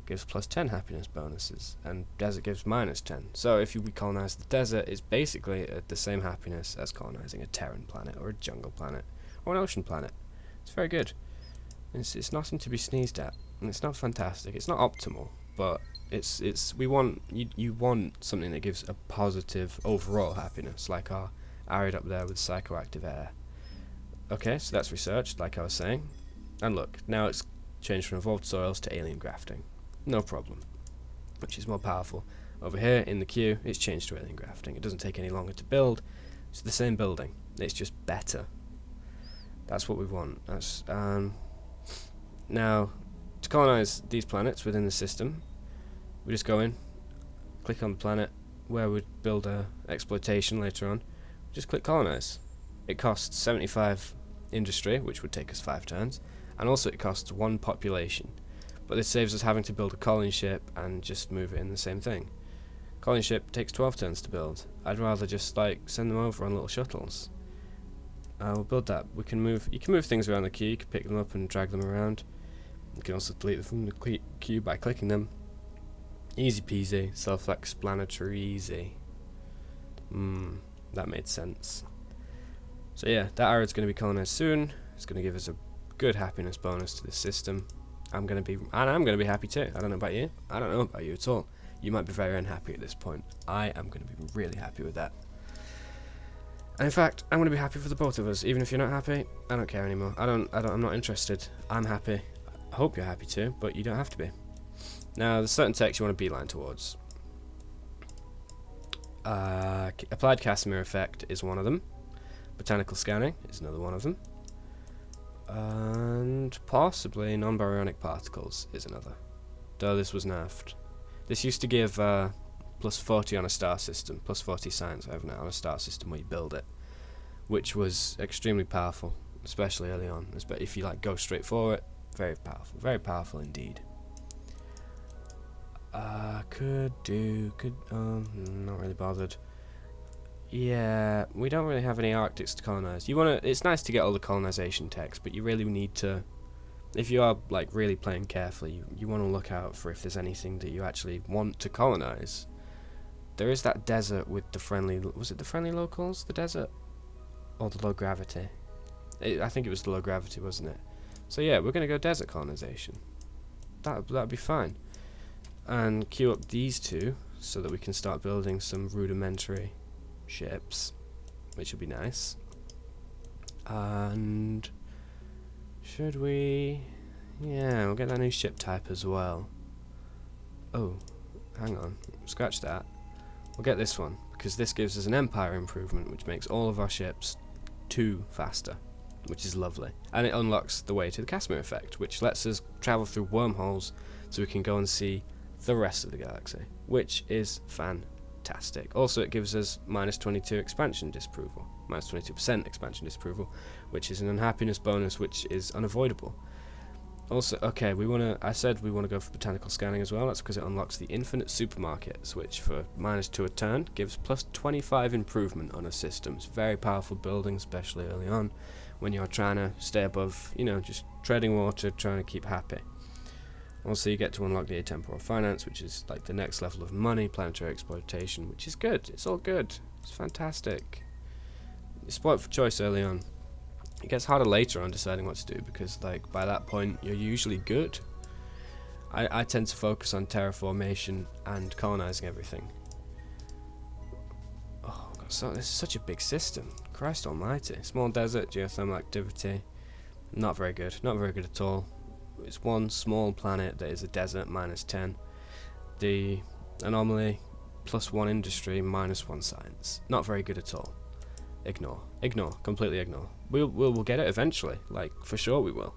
Gives plus 10 happiness bonuses, and desert gives minus 10. So if we colonize the desert, it's basically the same happiness as colonizing a Terran planet or a jungle planet or an ocean planet. It's very good. It's nothing to be sneezed at, and it's not fantastic. It's not optimal, but you want something that gives a positive overall happiness, like our arid up there with psychoactive air. Okay, so that's researched, like I was saying, and look, now it's changed from evolved soils to alien grafting. No problem, which is more powerful. Over here in the queue, it's changed to alien grafting. It doesn't take any longer to build. It's the same building. It's just better. That's what we want. That's now to colonize these planets within the system. We just go in, click on the planet where we'd build a exploitation later on. Just click colonize. It costs 75 industry, which would take us 5 turns, and also it costs 1 population. But this saves us having to build a colony ship and just move it in the same thing. Colony ship takes 12 turns to build. I'd rather just send them over on little shuttles. We'll build that. You can move things around the queue. You can pick them up and drag them around. You can also delete them from the queue by clicking them. Easy peasy, self-explanatory easy. That made sense. So yeah, that area's going to be colonized soon. It's going to give us a good happiness bonus to the system. I'm going to be happy too. I don't know about you. I don't know about you at all. You might be very unhappy at this point. I am going to be really happy with that. And in fact, I'm going to be happy for the both of us. Even if you're not happy, I don't care anymore. I'm not interested. I'm happy. I hope you're happy too, but you don't have to be. Now, there's certain text you want to beeline towards. Applied Casimir effect is one of them. Botanical scanning is another one of them. And possibly non-baryonic particles is another. Though this was nerfed. This used to give plus 40 on a star system, plus 40 science over now on a star system where you build it, which was extremely powerful, especially early on. If you go straight for it, very powerful indeed. Not really bothered. Yeah, we don't really have any Arctics to colonize. It's nice to get all the colonization text, but you really need to, if you are really playing carefully, you want to look out for if there's anything that you actually want to colonize. There is that desert with the friendly, was it the friendly locals, the desert? Or the low gravity? I think it was the low gravity, wasn't it? So yeah, we're going to go desert colonization. That'd be fine. And queue up these two so that we can start building some rudimentary ships, which would be nice. And should we? Yeah, we'll get that new ship type as well. Oh, hang on, scratch that. We'll get this one because this gives us an empire improvement, which makes all of our ships 2 faster, which is lovely. And it unlocks the way to the Casimir effect, which lets us travel through wormholes so we can go and see the rest of the galaxy, which is fantastic. Also, it gives us minus 22 expansion disapproval, minus 22% expansion disapproval, which is an unhappiness bonus, which is unavoidable. Also, okay, I said we want to go for botanical scanning as well. That's because it unlocks the infinite supermarkets, which for minus 2 a turn gives plus 25 improvement on a system. It's a very powerful building, especially early on when you're trying to stay above, just treading water, trying to keep happy. Also, you get to unlock the atemporal finance, which is the next level of money, planetary exploitation, which is good. It's all good. It's fantastic. You spoiled for choice early on. It gets harder later on deciding what to do because, by that point, you're usually good. I tend to focus on terraformation and colonizing everything. Oh, God, this is such a big system. Christ almighty. Small desert, geothermal activity. Not very good. Not very good at all. It's one small planet that is a desert, minus 10. The anomaly, plus 1 industry, minus 1 science. Not very good at all. Ignore, completely ignore. We'll get it eventually, for sure we will.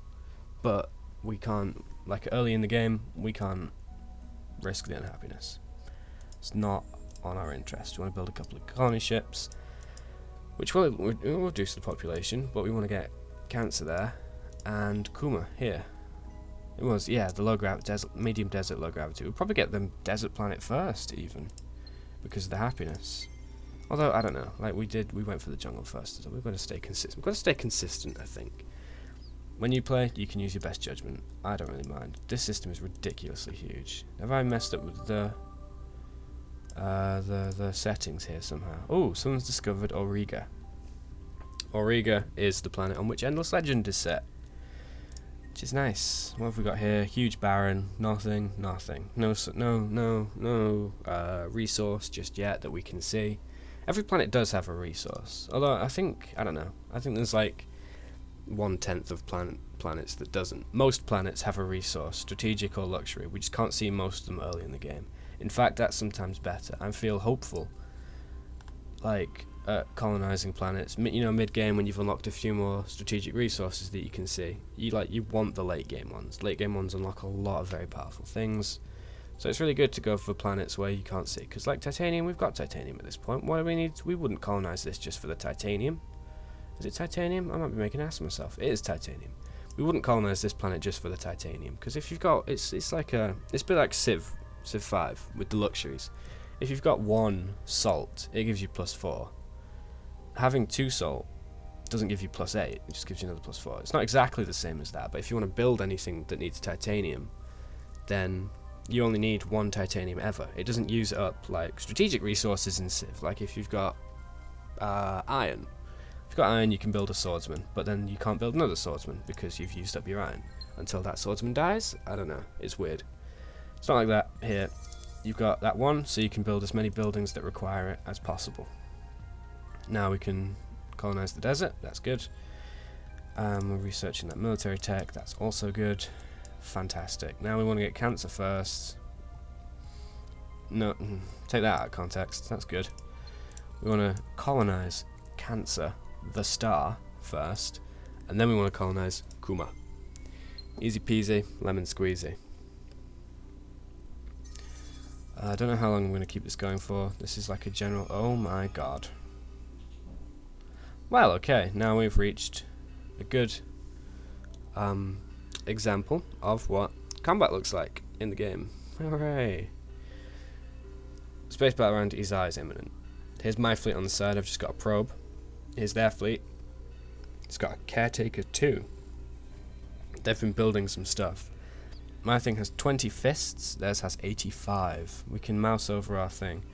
But we can't, early in the game, we can't risk the unhappiness. It's not on our interest. We want to build a couple of colony ships, which will reduce the population, but we want to get Cancer there and Kuma here. It was, yeah, the low gravity, medium desert, low gravity. We'll probably get the desert planet first, even, because of the happiness. Although, I don't know, like we went for the jungle first, so we've got to stay consistent. We've got to stay consistent, I think. When you play, you can use your best judgment. I don't really mind. This system is ridiculously huge. Have I messed up with the settings here somehow? Oh, someone's discovered Auriga. Auriga is the planet on which Endless Legend is set, which is nice. What have we got here? Huge barren, nothing. No resource just yet that we can see. Every planet does have a resource, although I don't know. I think there's like 1/10 of planets that doesn't. Most planets have a resource, strategic or luxury. We just can't see most of them early in the game. In fact, that's sometimes better. I feel hopeful, like colonizing planets. Mid game when you've unlocked a few more strategic resources that you can see. You want the late game ones. Late game ones unlock a lot of very powerful things. So it's really good to go for planets where you can't see. Because like titanium, we've got titanium at this point. What do we need? We wouldn't colonize this just for the titanium. Is it titanium? I might be making an ass of myself. It is titanium. We wouldn't colonize this planet just for the titanium, because if you've got it's a bit like Civ 5 with the luxuries. If you've got 1 salt, it gives you +4. Having 2 salt doesn't give you +8. It just gives you another +4. It's not exactly the same as that, but if you want to build anything that needs titanium, then you only need 1 titanium ever. It doesn't use up like strategic resources in Civ. Like if you've got iron. If you've got iron, you can build a swordsman, but then you can't build another swordsman because you've used up your iron until that swordsman dies. I don't know. It's weird. It's not like that here. You've got that 1, so you can build as many buildings that require it as possible. Now we can colonize the desert. That's good. We're researching that military tech. That's also good. Fantastic. Now we want to get Cancer first. No, take that out of context. That's good. We want to colonize Cancer, the star, first, and then we want to colonize Kuma. Easy peasy, lemon squeezy. I don't know how long I'm going to keep this going for. This is like a general... Oh my god. Well, okay, now we've reached a good example of what combat looks like in the game. Hooray! Space battle around Izar is imminent. Here's my fleet on the side. I've just got a probe. Here's their fleet. It's got a Caretaker 2. They've been building some stuff. My thing has 20 fists. Theirs has 85. We can mouse over our thing.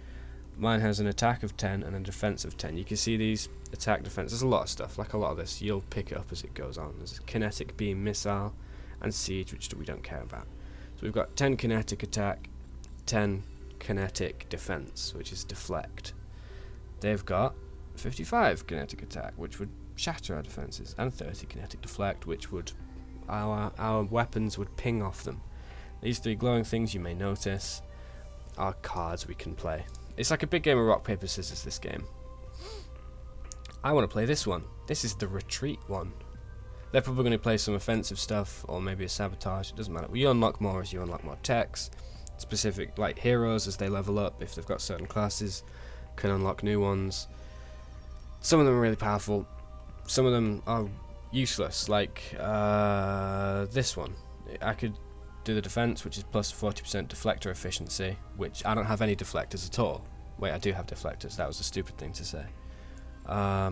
Mine has an attack of 10 and a defense of 10. You can see these attack defense. There's a lot of stuff. Like a lot of this, you'll pick it up as it goes on. There's a kinetic beam missile and siege, which we don't care about. So we've got 10 kinetic attack, 10 kinetic defense, which is deflect. They've got 55 kinetic attack, which would shatter our defenses, and 30 kinetic deflect, which would our weapons would ping off them. These 3 glowing things you may notice are cards we can play. It's like a big game of rock paper scissors, this game. I want to play this one. This is the retreat one. They're probably going to play some offensive stuff, or maybe a sabotage. It doesn't matter. We unlock more as you unlock more techs. Specific, like heroes, as they level up, if they've got certain classes, can unlock new ones. Some of them are really powerful. Some of them are useless, like this one. I could do the defense, which is plus 40% deflector efficiency, which I don't have any deflectors at all. Wait, I do have deflectors. That was a stupid thing to say. I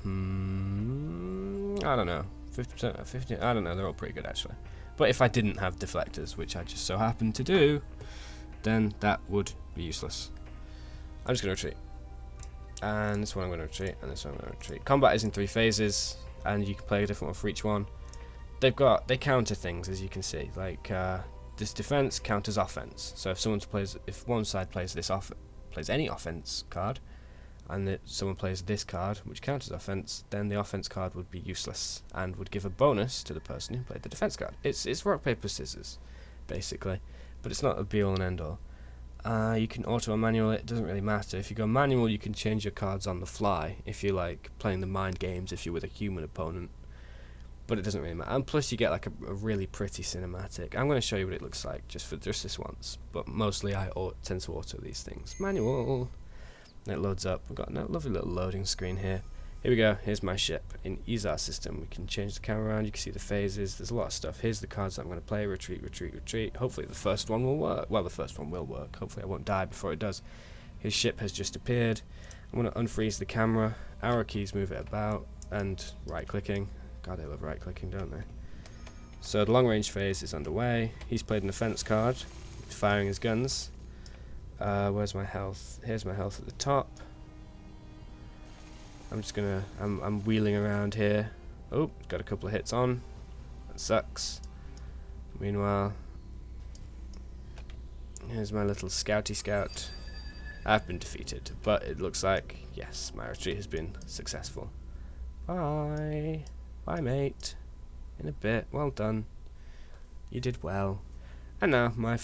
don't know. 50%, 50. I don't know. They're all pretty good actually. But if I didn't have deflectors, which I just so happen to do, then that would be useless. I'm just going to retreat. And this one I'm going to retreat, and this one I'm going to retreat. Combat is in 3 phases, and you can play a different one for each one. They counter things, as you can see. Like this defense counters offense. So if one side plays any offense card, and someone plays this card, which counters offense, then the offense card would be useless and would give a bonus to the person who played the defense card. It's rock paper scissors, basically, but it's not a be all and end all. You can auto or manual it. Doesn't really matter. If you go manual, you can change your cards on the fly if you like playing the mind games if you're with a human opponent. but it doesn't really matter. And plus you get like a really pretty cinematic. I'm going to show you what it looks like just this once, but mostly I tend to auto these things. Manual. And it loads up. We've got a lovely little loading screen here. Here we go. Here's my ship. In ease our system, we can change the camera around. You can see the phases. There's a lot of stuff. Here's the cards that I'm going to play. Retreat, retreat, retreat. Hopefully the first one will work. Well, the first one will work. Hopefully I won't die before it does. His ship has just appeared. I'm going to unfreeze the camera. Arrow keys move it about. And right-clicking. God, they love right-clicking, don't they? So the long-range phase is underway. He's played an offense card. He's firing his guns. Where's my health? Here's my health at the top. I'm just gonna, I'm wheeling around here. Oh, got a couple of hits on. That sucks. Meanwhile, here's my little scouty scout. I've been defeated, but it looks like, yes, my retreat has been successful. Bye. Bye, mate. In a bit. Well done. You did well. And now my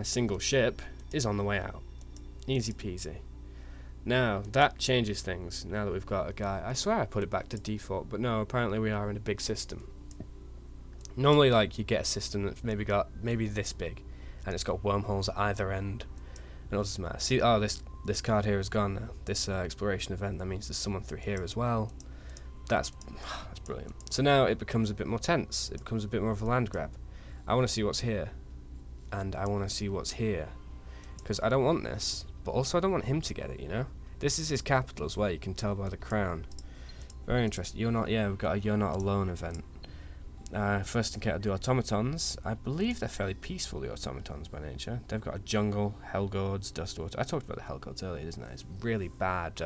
single ship is on the way out. Easy peasy. Now, that changes things, now that we've got a guy. I swear I put it back to default, but no, apparently we are in a big system. Normally, like, you get a system that's maybe this big, and it's got wormholes at either end, and it doesn't matter. See, oh, this card here is gone now. This exploration event, that means there's someone through here as well. That's brilliant. So now it becomes a bit more tense. It becomes a bit more of a land grab. I want to see what's here, and I want to see what's here, because I don't want this, but also I don't want him to get it, you know? This is his capital as well, you can tell by the crown. Very interesting. We've got a You're Not Alone event. First encounter the automatons. I believe they're fairly peaceful, the automatons, by nature. They've got a jungle, hellgourds, dustwater. I talked about the hellgourds earlier, didn't I? It's really bad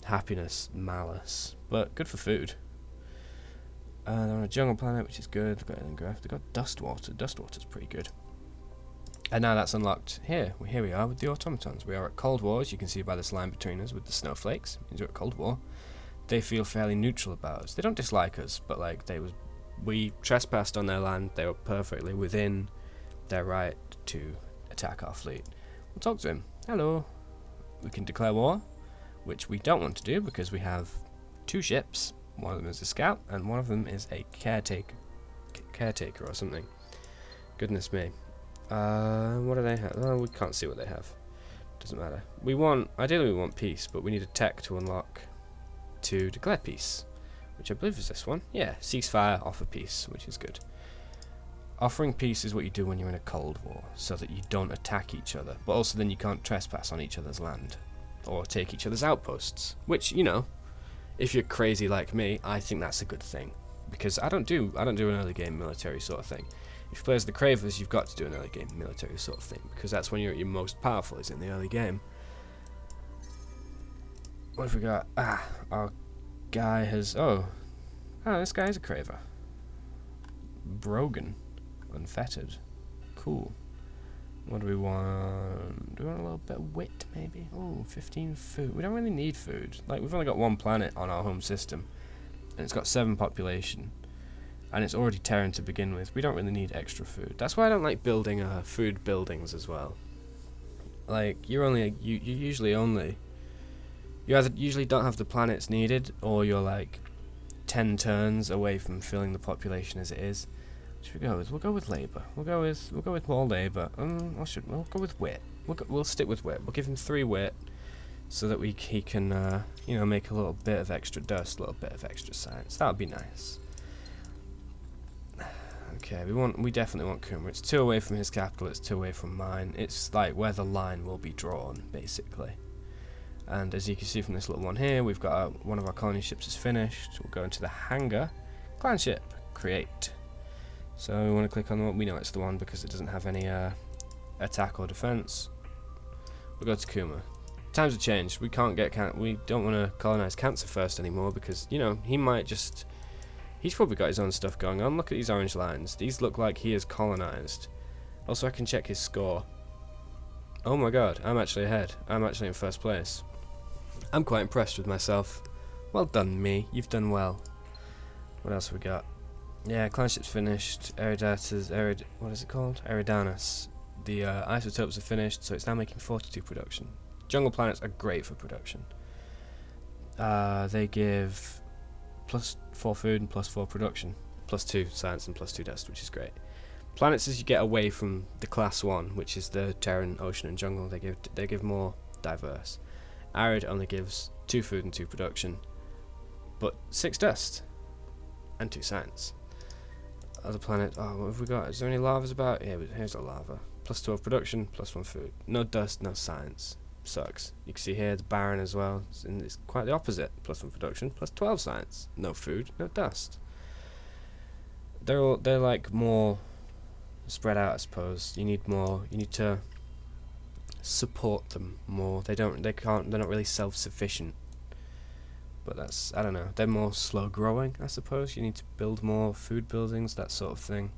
happiness, malice, but good for food. They're on a jungle planet, which is good. They've got Ellengraph. They've got dustwater. Dustwater's pretty good. And now that's unlocked. Here we are with the automatons. We are at Cold War, as you can see by this line between us with the snowflakes. Means we're at Cold War. They feel fairly neutral about us. They don't dislike us, but like we trespassed on their land. They were perfectly within their right to attack our fleet. We'll talk to him. Hello. We can declare war, which we don't want to do because we have 2 ships. One of them is a scout, and one of them is a caretaker or something. Goodness me. What do they have? Oh, we can't see what they have. Doesn't matter. Ideally we want peace, but we need a tech to unlock to declare peace, which I believe is this one. Yeah, ceasefire, offer peace, which is good. Offering peace is what you do when you're in a Cold War, so that you don't attack each other, but also then you can't trespass on each other's land, or take each other's outposts, which, you know, if you're crazy like me, I think that's a good thing, because I don't do an early game military sort of thing. If you play as the Cravers, you've got to do an early game military sort of thing, because that's when you're at your most powerful, is in the early game. What have we got? Our guy has... Oh, this guy is a Craver. Brogan. Unfettered. Cool. What do we want? Do we want a little bit of wit, maybe? Oh, 15 food. We don't really need food. Like, we've only got 1 planet on our home system, and it's got 7 population. And it's already Terran to begin with. We don't really need extra food. That's why I don't like building food buildings as well. Like, you usually only... You either usually don't have the planets needed, or you're like 10 turns away from filling the population as it is. What should we go with? We'll go with labour. We'll go with more labour. We'll go with wit. We'll stick with wit. We'll give him 3 wit, so that he can you know, make a little bit of extra dust, a little bit of extra science. That would be nice. Okay, we definitely want Kuma. It's 2 away from his capital, it's 2 away from mine. It's like where the line will be drawn, basically. And as you can see from this little one here, we've got one of our colony ships is finished. We'll go into the hangar. Clan ship, create. So we want to click on the one. We know it's the one because it doesn't have any attack or defense. We'll go to Kuma. Times have changed. We don't want to colonize Cancer first anymore because, you know, he might just... He's probably got his own stuff going on. Look at these orange lines. These look like he is colonized. Also, I can check his score. Oh my god, I'm actually ahead. I'm actually in first place. I'm quite impressed with myself. Well done, me. You've done well. What else have we got? Yeah, clan ship's finished. What is it called? Eridanus. The isotopes are finished, so it's now making 42 production. Jungle planets are great for production. They give plus 4 food and plus 4 production, plus 2 science and plus 2 dust, which is great. Planets, as you get away from the class 1, which is the terran, ocean and jungle, they give more diverse. Arid only gives 2 food and 2 production, but 6 dust and 2 science. Other planet, oh, what have we got? Is there any lavas about? Yeah, here's a lava. Plus 12 production, plus 1 food. No dust, no science. Sucks. You can see here the barren as well, and it's quite the opposite. Plus 1 production, plus 12 science. No food, no dust. They're like more spread out, I suppose. You need more. You need to support them more. They're not really self-sufficient. But that's, I don't know, they're more slow growing, I suppose. You need to build more food buildings, that sort of thing.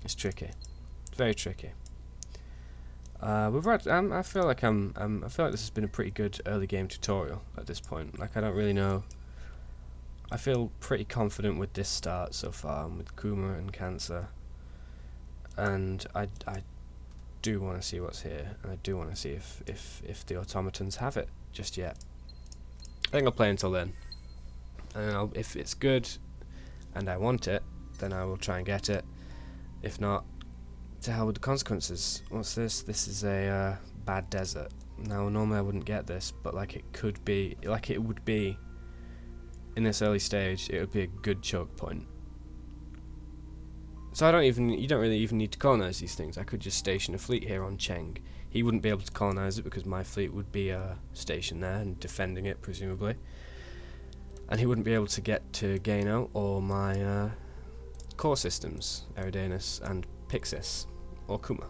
It's tricky. It's very tricky. I feel like I feel like this has been a pretty good early game tutorial at this point. Like, I don't really know. I feel pretty confident with this start so far, with Kuma and Cancer. And I do want to see what's here, and I do want to see if the automatons have it just yet. I think I'll play until then, and if it's good and I want it, then I will try and get it. If not, to hell with the consequences. What's this? This is a bad desert. Now, normally I wouldn't get this, but like it could be, like it would be in this early stage, it would be a good choke point. So you don't really even need to colonize these things. I could just station a fleet here on Cheng. He wouldn't be able to colonize it because my fleet would be stationed there and defending it, presumably. And he wouldn't be able to get to Gano or my core systems, Eridanus and Pixis, or Kuma.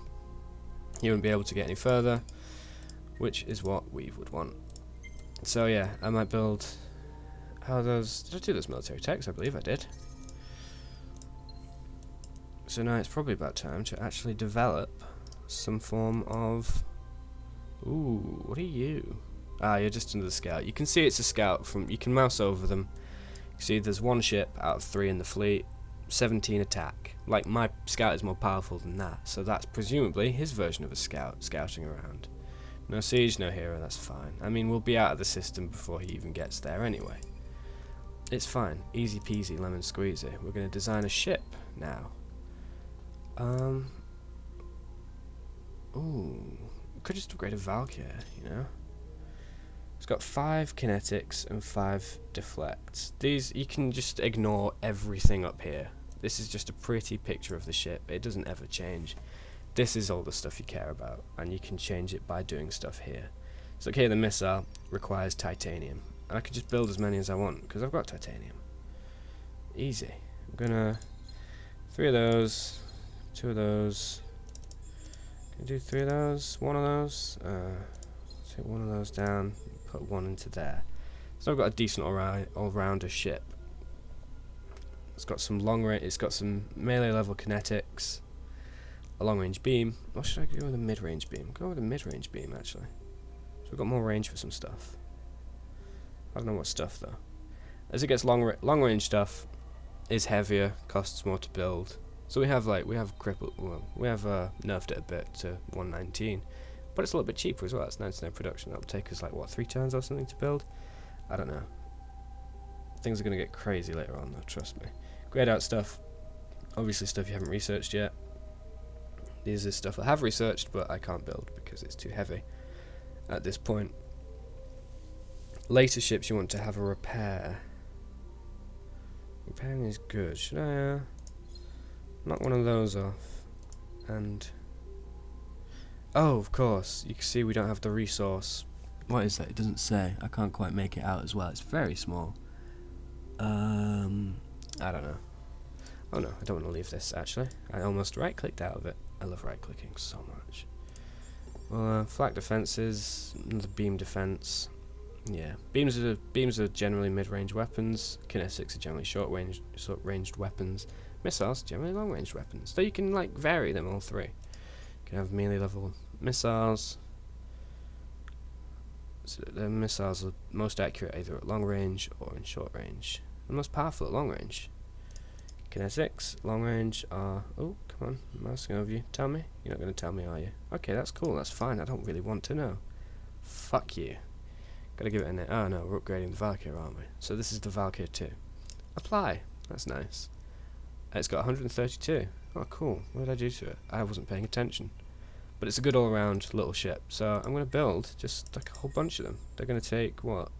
He wouldn't be able to get any further, which is what we would want. So yeah, I might build... Did I do those military techs? I believe I did. So now it's probably about time to actually develop some form of... Ooh, what are you? Ah, you're just under the scout. You can see it's a scout from... You can mouse over them. You see there's 1 ship out of 3 in the fleet, 17 attack. Like, my scout is more powerful than that, so that's presumably his version of a scout, scouting around. No siege, no hero, that's fine. I mean, we'll be out of the system before he even gets there anyway. It's fine. Easy peasy, lemon squeezy. We're going to design a ship now. Ooh, could just upgrade a Valkyr, you know. It's got 5 kinetics and 5 deflects. These, you can just ignore everything up here. This is just a pretty picture of the ship. It doesn't ever change. This is all the stuff you care about, and you can change it by doing stuff here. So okay, the missile requires titanium, and I can just build as many as I want because I've got titanium. Easy. I'm gonna 3 of those, 2 of those. Can I do 3 of those? 1 of those? Take 1 of those down. Put 1 into there. So I've got a decent all-rounder ship. It's got some long range. It's got some melee level kinetics, a long range beam. Or should I go with a mid range beam? Go with a mid range beam actually. So we've got more range for some stuff. I don't know what stuff though. As it gets long range stuff is heavier, costs more to build. So we have crippled. Well, we have nerfed it a bit to 119, but it's a little bit cheaper as well. It's 99 production. That'll take us like what 3 turns or something to build. I don't know. Things are gonna get crazy later on though. Trust me. Grayed out stuff. Obviously stuff you haven't researched yet. These are stuff I have researched, but I can't build because it's too heavy at this point. Later ships you want to have a repair. Repairing is good. Should I knock one of those off? And oh, of course, you can see we don't have the resource. What is that? It doesn't say. I can't quite make it out as well. It's very small. I don't know. Oh no, I don't want to leave this actually. I almost right-clicked out of it. I love right-clicking so much. Well, flak defenses, another beam defense. Yeah, beams are generally mid-range weapons. Kinetics are generally short-ranged weapons. Missiles generally long-range weapons. So you can like vary them all 3. You can have melee level missiles. So the missiles are most accurate either at long range or in short range. The most powerful at long range. Kinetics, long range are... Oh, come on, I'm asking of you. Tell me? You're not going to tell me, are you? Okay, that's cool, that's fine. I don't really want to know. Fuck you. Gotta give it a name. Oh no, we're upgrading the Valkyr, aren't we? So this is the Valkyr 2. Apply. That's nice. It's got 132. Oh, cool. What did I do to it? I wasn't paying attention. But it's a good all-around little ship. So I'm going to build just like a whole bunch of them. They're going to take, what,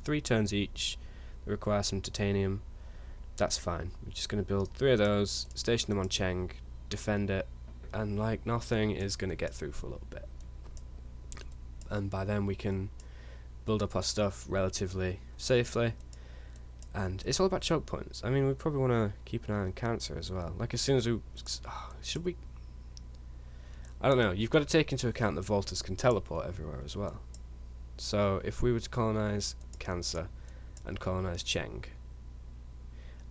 3 turns each. They require some titanium. That's fine. We're just going to build 3 of those, station them on Cheng, defend it, and like nothing is going to get through for a little bit. And by then we can build up our stuff relatively safely. And it's all about choke points. I mean, we probably want to keep an eye on cancer as well. Like, as soon as we... should we... I don't know. You've got to take into account that Volters can teleport everywhere as well. So, if we were to colonize Cancer and colonize Cheng,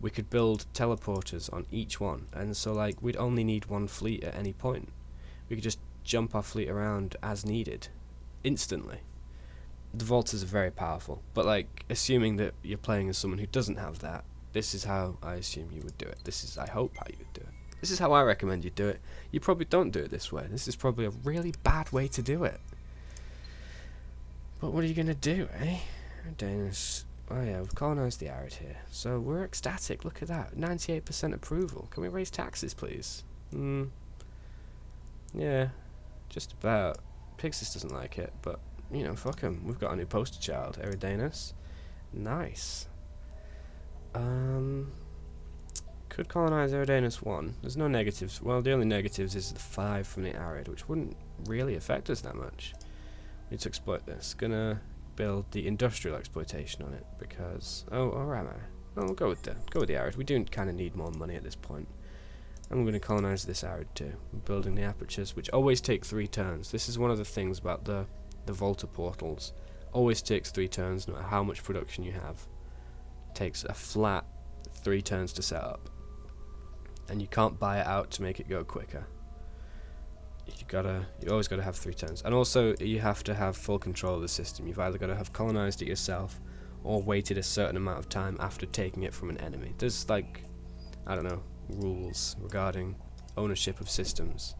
we could build teleporters on each one. And so, like, we'd only need 1 fleet at any point. We could just jump our fleet around as needed. Instantly. The Volters are very powerful, but like, assuming that you're playing as someone who doesn't have that, this is how I assume you would do it. This is, I hope, how you would do it. This is how I recommend you do it. You probably don't do it this way. This is probably a really bad way to do it. But what are you going to do, eh? Danish. Oh yeah, we've colonised the Arid here. So we're ecstatic, look at that. 98% approval. Can we raise taxes, please? Yeah, just about. Pixis doesn't like it, but... you know, fuck him. We've got a new poster child, Eridanus. Nice. Could colonize Eridanus 1. There's no negatives. Well, the only negatives is the 5 from the Arid, which wouldn't really affect us that much. We need to exploit this. Gonna build the industrial exploitation on it because... oh, or am I? Oh, we'll go with the Arid. We do kind of need more money at this point. I'm going to colonize this Arid too. We're building the apertures, which always take 3 turns. This is one of the things about the Volta portals. Always takes 3 turns, no matter how much production you have. Takes a flat 3 turns to set up. And you can't buy it out to make it go quicker. You always gotta have 3 turns. And also, you have to have full control of the system. You've either gotta have colonized it yourself, or waited a certain amount of time after taking it from an enemy. There's like, I don't know, rules regarding ownership of systems.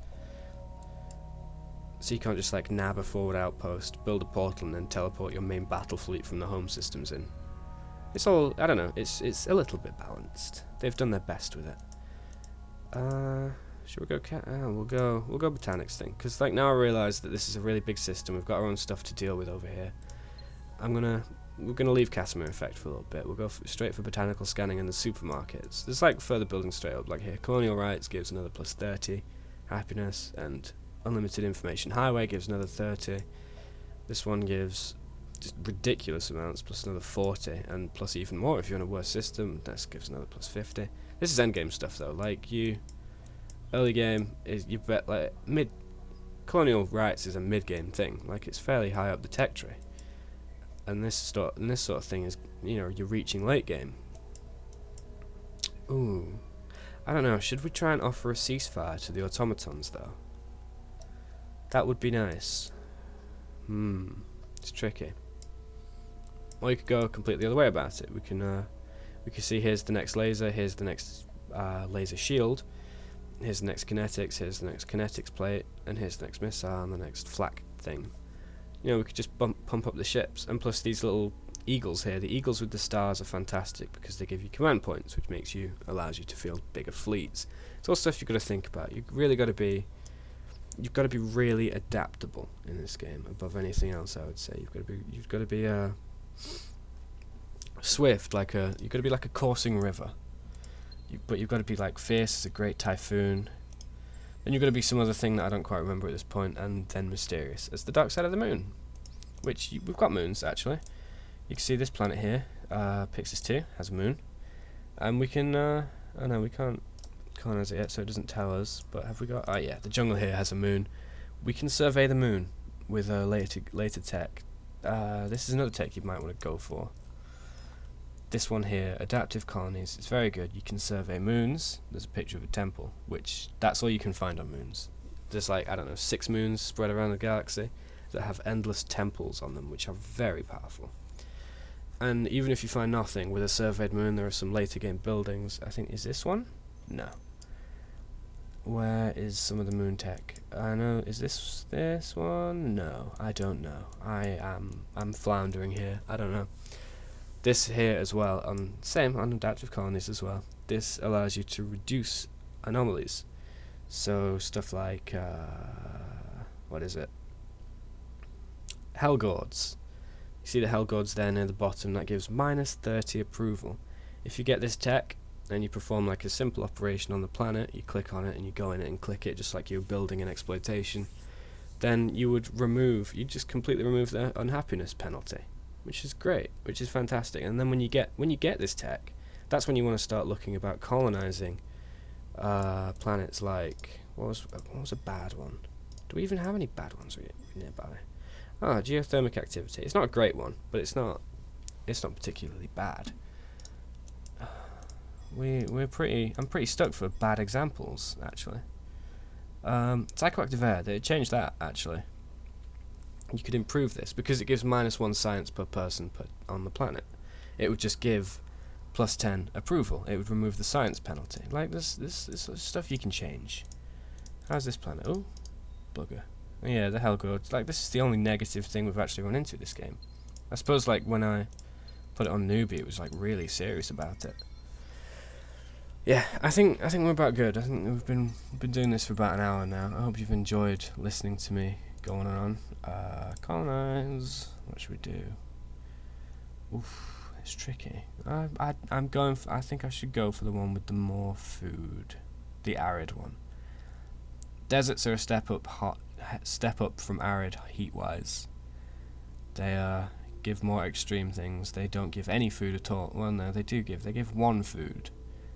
So you can't just like nab a forward outpost, build a portal, and then teleport your main battle fleet from the home systems in. It's all, I don't know, it's a little bit balanced. They've done their best with it. Should we go we'll go Botanics thing, because like now I realise that this is a really big system. We've got our own stuff to deal with over here. We're gonna leave Casimir Effect for a little bit. We'll go straight for botanical scanning and the supermarkets. There's like further buildings straight up, like here. Colonial Rights gives another plus 30, happiness, and unlimited information highway gives another 30. This one gives just ridiculous amounts, plus another 40, and plus even more if you're on a worse system. This gives another plus 50. This is endgame stuff though. Like early game is you bet like colonial rights is a mid game thing. Like it's fairly high up the tech tree. And this sort of thing is, you know, you're reaching late game. Ooh, I don't know. Should we try and offer a ceasefire to the automatons though? That would be nice. It's tricky. Or you could go completely the other way about it. We can see here's the next laser, here's the next laser shield, here's the next kinetics, here's the next kinetics plate, and here's the next missile and the next flak thing. You know, we could just pump up the ships, and plus these little eagles here. The eagles with the stars are fantastic because they give you command points, which allows you to field bigger fleets. It's all stuff you've got to think about. You've got to be really adaptable in this game above anything else. I would say you've got to be swift, you've got to be like a coursing river. But you've got to be like fierce as a great typhoon. Then you've got to be some other thing that I don't quite remember at this point, and then mysterious as the dark side of the moon, which we've got moons actually. You can see this planet here, Pixis 2 has a moon, and we can. Oh no, we can't colonize it yet, so it doesn't tell us. But have we got? Oh yeah, the jungle here has a moon. We can survey the moon with later tech. This is another tech you might want to go for. This one here, adaptive colonies, it's very good. You can survey moons. There's a picture of a temple, which that's all you can find on moons. There's like, I don't know, 6 moons spread around the galaxy that have endless temples on them, which are very powerful. And even if you find nothing with a surveyed moon, there are some later game buildings. I think, is this one? No. Where is some of the moon tech? I know, is this one? No, I don't know. I'm floundering here. I don't know. This here as well, same on adaptive colonies as well. This allows you to reduce anomalies. So stuff like, what is it? Hellgords. You see the Hellgords there near the bottom, that gives minus 30 approval. If you get this tech, and you perform like a simple operation on the planet, you click on it and you go in it and click it just like you're building an exploitation, then you just completely remove the unhappiness penalty, which is great, which is fantastic. And then when you get this tech, that's when you want to start looking about colonizing planets like, what was a bad one? Do we even have any bad ones nearby? Geothermic activity. It's not a great one, but it's not particularly bad. I'm pretty stuck for bad examples, actually. Psychoactive air, they changed that, actually. You could improve this, because it gives -1 science per person on the planet. It would just give +10 approval. It would remove the science penalty. Like, this stuff you can change. How's this planet? Oh, bugger. Yeah, the Hellgords. Like, this is the only negative thing we've actually run into this game. I suppose, like, when I put it on newbie, it was, like, really serious about it. Yeah, I think we're about good. I think we've been doing this for about an hour now. I hope you've enjoyed listening to me going on. Colonize. What should we do? Oof, it's tricky. I think I should go for the one with the more food, the arid one. Deserts are a step up from arid heat-wise. They give more extreme things. They don't give any food at all. Well, no, they do give. They give 1 food.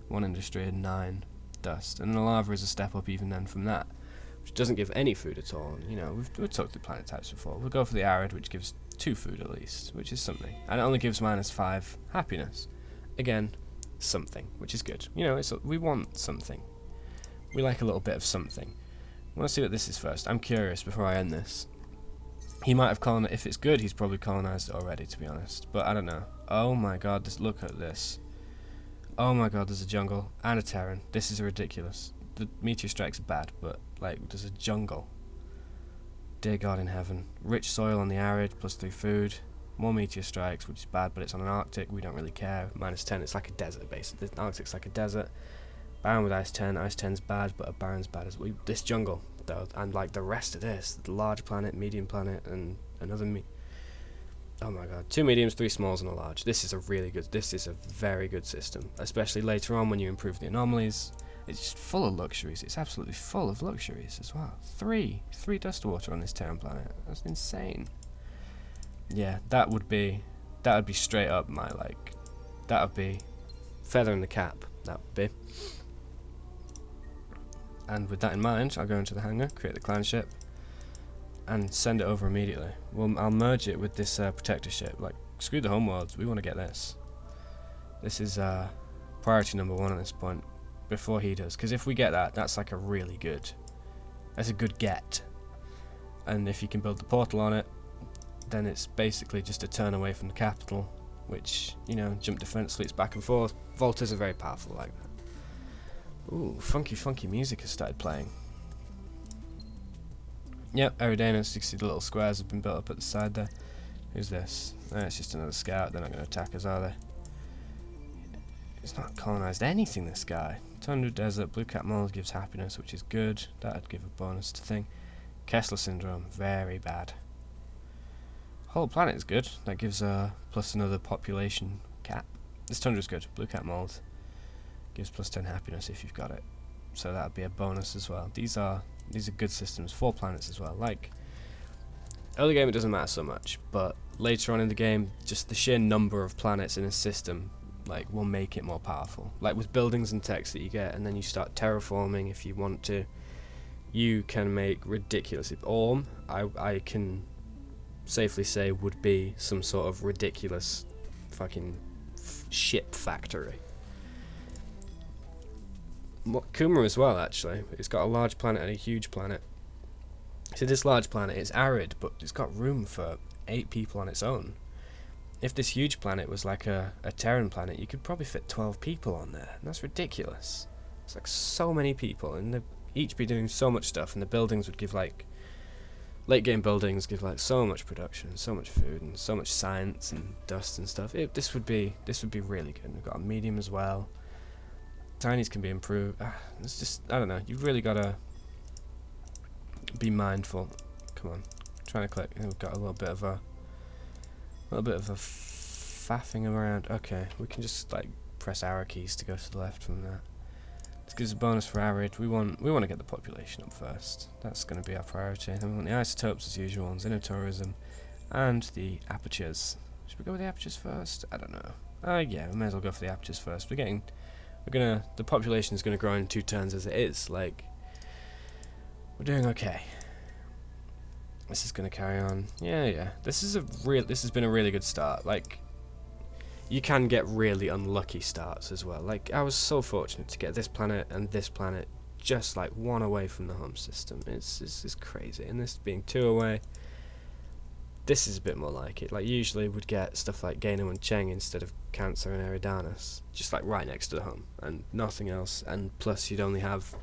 1 industry and 9 dust, and the lava is a step up even then from that, which doesn't give any food at all. You know, we've talked to planet types before. We'll go for the arid, which gives 2 food at least, which is something, and it only gives -5 happiness. Again, something, which is good. You know, we want something. We like a little bit of something. I want to see what this is first. I'm curious before I end this. He might have colonized. If it's good, he's probably colonized it already, to be honest. But I don't know. Oh my God! Look at this. Oh my God, there's a jungle and a Terran. This is ridiculous. The meteor strike's bad, but, like, there's a jungle. Dear God in heaven. Rich soil on the arid, +3 food. More meteor strikes, which is bad, but it's on an Arctic. We don't really care. -10, it's like a desert, basically. The Arctic's like a desert. Barren with ice 10. Ice 10's bad, but a barren's bad as well. This jungle, though, and, like, the rest of this. The large planet, medium planet, and another oh my God, 2 mediums, 3 smalls, and a large. This is a very good system, especially later on when you improve the anomalies. It's just full of luxuries. It's absolutely full of luxuries as well. 3 dust water on this Terran planet. That's insane. Yeah, that would be straight up my, like, that would be feather in the cap. That would be. And with that in mind, I'll go into the hangar, create the clan ship, and send it over immediately. Well, I'll merge it with this protector ship. Like, screw the homeworlds, we want to get this. This is priority number 1 at this point, before he does. Because if we get that, that's like that's a good get. And if you can build the portal on it, then it's basically just a turn away from the capital, which, you know, jump defense fleets back and forth. Volters are very powerful like that. Ooh, funky music has started playing. Yep, Eridanus, you can see the little squares have been built up at the side there. Who's this? It's just another scout. They're not going to attack us, are they? It's not colonized anything, this guy. Tundra Desert, Blue Cat Mold gives happiness, which is good. That'd give a bonus to thing. Kessler Syndrome, very bad. Whole planet is good. That gives plus another population cap. This Tundra's good. Blue Cat Mold gives +10 happiness if you've got it. So that'd be a bonus as well. These are good systems. 4 planets as well. Like, early game it doesn't matter so much, but later on in the game, just the sheer number of planets in a system, like, will make it more powerful. Like with buildings and techs that you get, and then you start terraforming if you want to. You can make ridiculous. Orm, I can safely say, would be some sort of ridiculous fucking ship factory. Kuma as well, actually. It's got a large planet and a huge planet. So this large planet is arid, but it's got room for 8 people on its own. If this huge planet was like a Terran planet, you could probably fit 12 people on there. And that's ridiculous. It's like so many people, and they'd each be doing so much stuff, and the buildings would give like late game buildings give like so much production, so much food, and so much science and dust and stuff. This would be really good. We've got a medium as well. Tinies can be improved. It's just, I don't know. You've really got to be mindful. Come on, trying to click. We've got a little bit of a faffing around. Okay, we can just like press arrow keys to go to the left from there. This gives a bonus for arid. We want to get the population up first. That's going to be our priority. Then we want the isotopes as usual, and xenotourism, and the apertures. Should we go with the apertures first? I don't know. Yeah, we may as well go for the apertures first. The population is gonna grow in 2 turns as it is. Like, we're doing okay. This is gonna carry on. Yeah. This has been a really good start. Like, you can get really unlucky starts as well. Like, I was so fortunate to get this planet and this planet just like 1 away from the home system. It's crazy. And this being 2 away, this is a bit more like it. Like, usually would get stuff like Gaino and Cheng instead of Cancer and Eridanus, just like right next to the home, and nothing else. And plus, you'd only have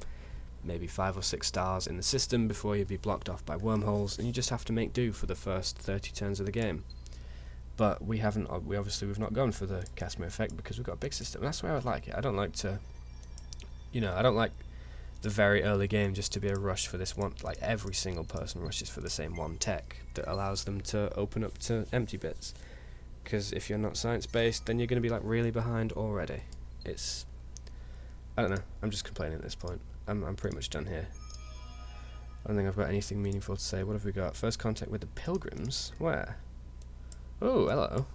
maybe 5 or 6 stars in the system before you'd be blocked off by wormholes, and you just have to make do for the first 30 turns of the game. But we've not gone for the Casimir effect because we've got a big system. That's where I like it. I don't like the very early game just to be a rush for this one. Like, every single person rushes for the same one tech that allows them to open up to empty bits. Because if you're not science based, then you're going to be like really behind already. I don't know. I'm just complaining at this point. I'm pretty much done here. I don't think I've got anything meaningful to say. What have we got? First contact with the pilgrims. Where? Oh, hello.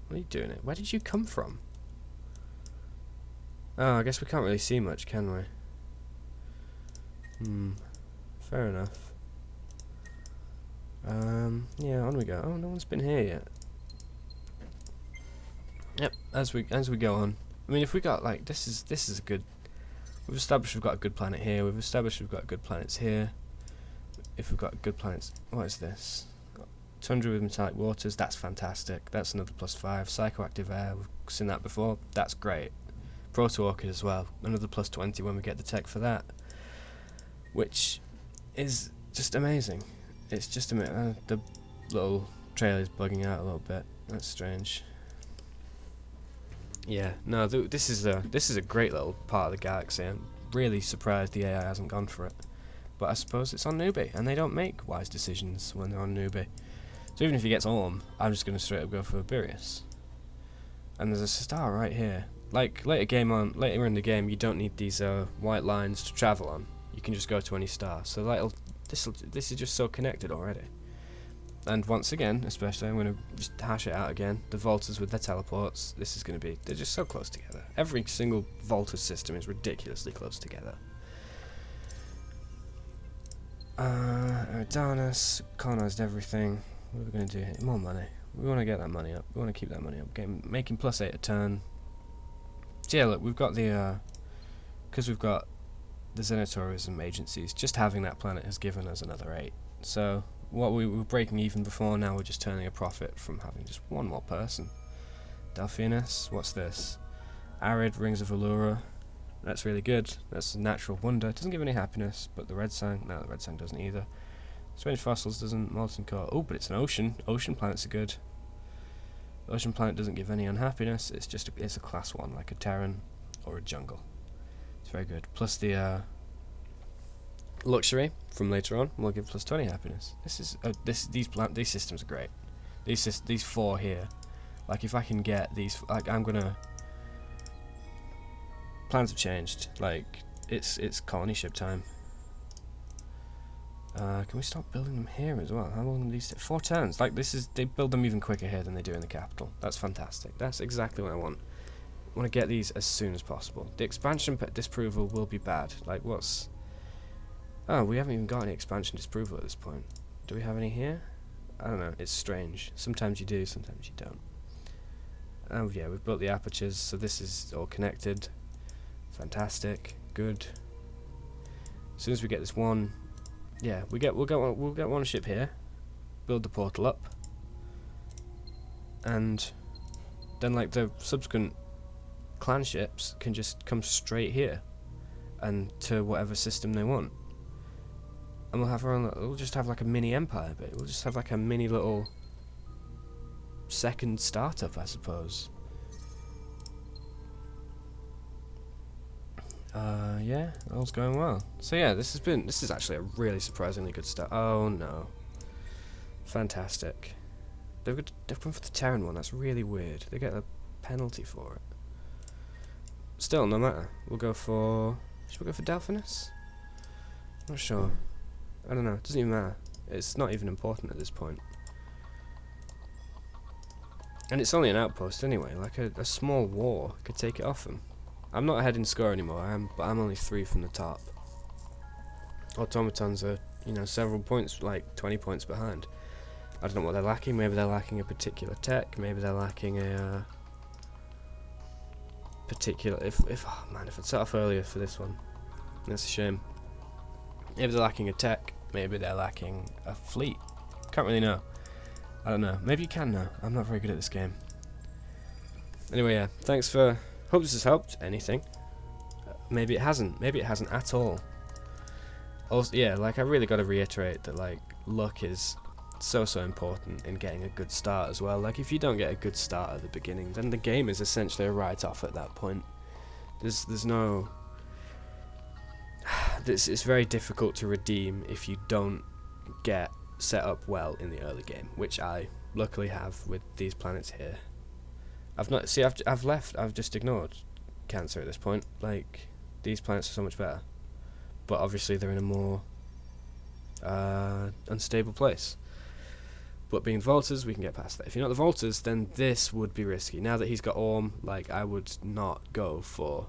What are you doing it? Where did you come from? Oh, I guess we can't really see much, can we? Fair enough. Yeah, on we go. Oh, no one's been here yet. Yep, as we go on. I mean, if we got like this is a good. We've established we've got a good planet here. We've established we've got good planets here. If we've got good planets, what is this? Tundra with metallic waters. That's fantastic. That's another +5. Psychoactive air. We've seen that before. That's great. Proto-orchid as well. Another +20 when we get the tech for that. Which is just amazing. It's just amazing. The little trail is bugging out a little bit. That's strange. Yeah, no, this is a great little part of the galaxy. I'm really surprised the AI hasn't gone for it. But I suppose it's on newbie, and they don't make wise decisions when they're on newbie. So even if he gets Orm, I'm just going to straight up go for Birius. And there's a star right here. Like, later in the game, you don't need these white lines to travel on. You can just go to any star. So this is just so connected already. And once again, especially, I'm going to just hash it out again. The Volters with their teleports, this is going to be, they're just so close together. Every single Volter system is ridiculously close together. Eridanus, colonized everything. What are we going to do here? More money. We want to get that money up. We want to keep that money up. Making +8 a turn. So yeah, look, we've got the, because we've got the xenotourism agencies, just having that planet has given us another 8. So what we were breaking even before, now we're just turning a profit from having just one more person. Delphinus, what's this? Arid, Rings of Allura. That's really good. That's a natural wonder. It doesn't give any happiness, but the red sign, no, the red sign doesn't either. Strange fossils doesn't, molten core. Oh, but it's an ocean. Ocean planets are good. Ocean planet doesn't give any unhappiness. It's just it's a class 1, like a Terran or a jungle. It's very good. Plus the luxury from later on will give +20 happiness. These systems are great. These 4 here. Like, if I can get these, like, I'm gonna. Plans have changed. Like, it's colony ship time. Can we start building them here as well? How long do these take? 4 turns. Like, they build them even quicker here than they do in the capital. That's fantastic. That's exactly what I want. I want to get these as soon as possible. The expansion disapproval will be bad. Like, what's... Oh, we haven't even got any expansion disapproval at this point. Do we have any here? I don't know. It's strange. Sometimes you do, sometimes you don't. Oh yeah, we've built the apertures, so this is all connected. Fantastic. Good. As soon as we get this one... Yeah, we'll get one ship here, build the portal up, and then like the subsequent clan ships can just come straight here and to whatever system they want. and we'll have our own. We'll just have like a mini empire bit. We'll just have like a mini little second startup, I suppose. Yeah, all's going well. So yeah, this is actually a really surprisingly good start. Oh no, fantastic. They've gone for the Terran one. That's really weird. They get a penalty for it. Still, no matter. We'll go for. Should we go for Delphinus? Not sure. I don't know. It doesn't even matter. It's not even important at this point. And it's only an outpost anyway. Like a small war could take it off them. I'm not ahead in score anymore. But I'm only 3 from the top. Automatons are, you know, several points, like 20 points behind. I don't know what they're lacking. Maybe they're lacking a particular tech. Maybe they're lacking a particular. Oh man, if I'd set off earlier for this one, that's a shame. Maybe they're lacking a tech. Maybe they're lacking a fleet. Can't really know. I don't know. Maybe you can know. I'm not very good at this game. Anyway, yeah. Thanks for. Hope this has helped. Anything. Maybe it hasn't. Maybe it hasn't at all. Also, yeah, like I really got to reiterate that like luck is so important in getting a good start as well. Like if you don't get a good start at the beginning, then the game is essentially a write-off at that point. There's no. It's very difficult to redeem if you don't get set up well in the early game, which I luckily have with these planets here. I've just ignored Cancer at this point. Like these planets are so much better, but obviously they're in a more unstable place. But being Volters, we can get past that. If you're not the Volters, then this would be risky. Now that he's got Orm, like I would not go for.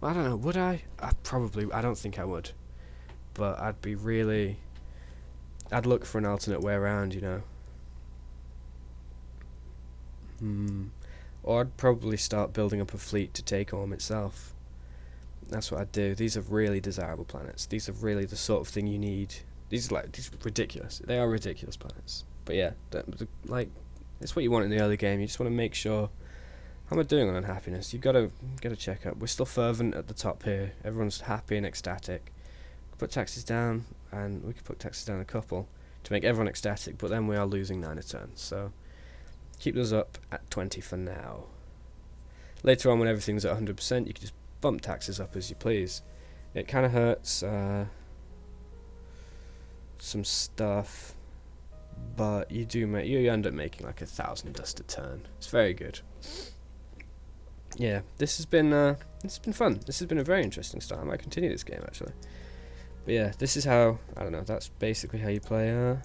Well, I don't know. Would I? I don't think I would. But I'd be really. I'd look for an alternate way around, you know. Or I'd probably start building up a fleet to take Orm itself. That's what I'd do. These are really desirable planets. These are really the sort of thing you need. These are ridiculous. They are ridiculous planets. But yeah, like it's what you want in the early game. You just want to make sure. How am I doing on unhappiness? You've got to check up. We're still fervent at the top here. Everyone's happy and ecstatic. We could put taxes down, and we could put taxes down a couple to make everyone ecstatic. But then we are losing 9 a turn, so keep those up at 20 for now. Later on, when everything's at 100%, you can just bump taxes up as you please. It kind of hurts some stuff, but you end up making like 1,000 dust a turn. It's very good. Yeah, this has been fun. This has been a very interesting start. I might continue this game actually. But yeah, this is how, I don't know, that's basically how you play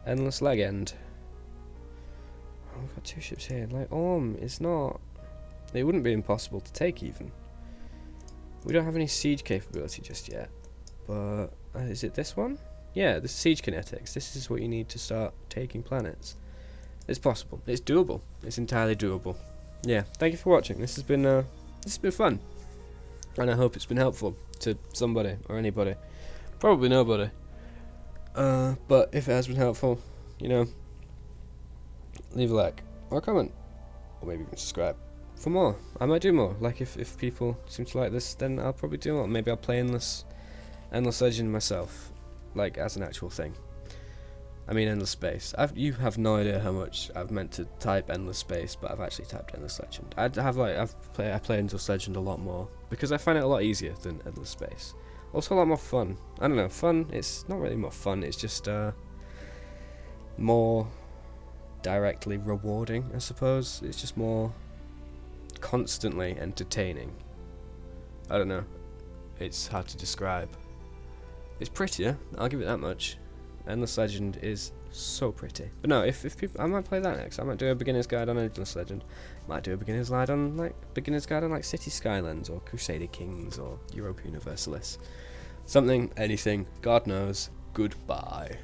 Endless Legend. Oh, we've got 2 ships here. Like Orm is not. It wouldn't be impossible to take even. We don't have any siege capability just yet. But is it this one? Yeah, the siege kinetics. This is what you need to start taking planets. It's possible. It's doable. It's entirely doable. Yeah, thank you for watching. This has been fun, and I hope it's been helpful to somebody or anybody. Probably nobody. But if it has been helpful, you know, leave a like or a comment, or maybe even subscribe for more. I might do more. Like if people seem to like this, then I'll probably do more. Maybe I'll play Endless Legend myself, like as an actual thing. I mean Endless Space. You have no idea how much I've meant to type Endless Space, but I've actually typed Endless Legend. I play Endless Legend a lot more because I find it a lot easier than Endless Space. Also a lot more fun. I don't know, fun. It's not really more fun. It's just more directly rewarding, I suppose. It's just more constantly entertaining. I don't know. It's hard to describe. It's prettier. I'll give it that much. Endless Legend is so pretty. But no, if people, I might play that next. I might do a beginner's guide on Endless Legend. Might do a beginner's guide on like City Skylines or Crusader Kings or Europa Universalis. Something, anything, God knows. Goodbye.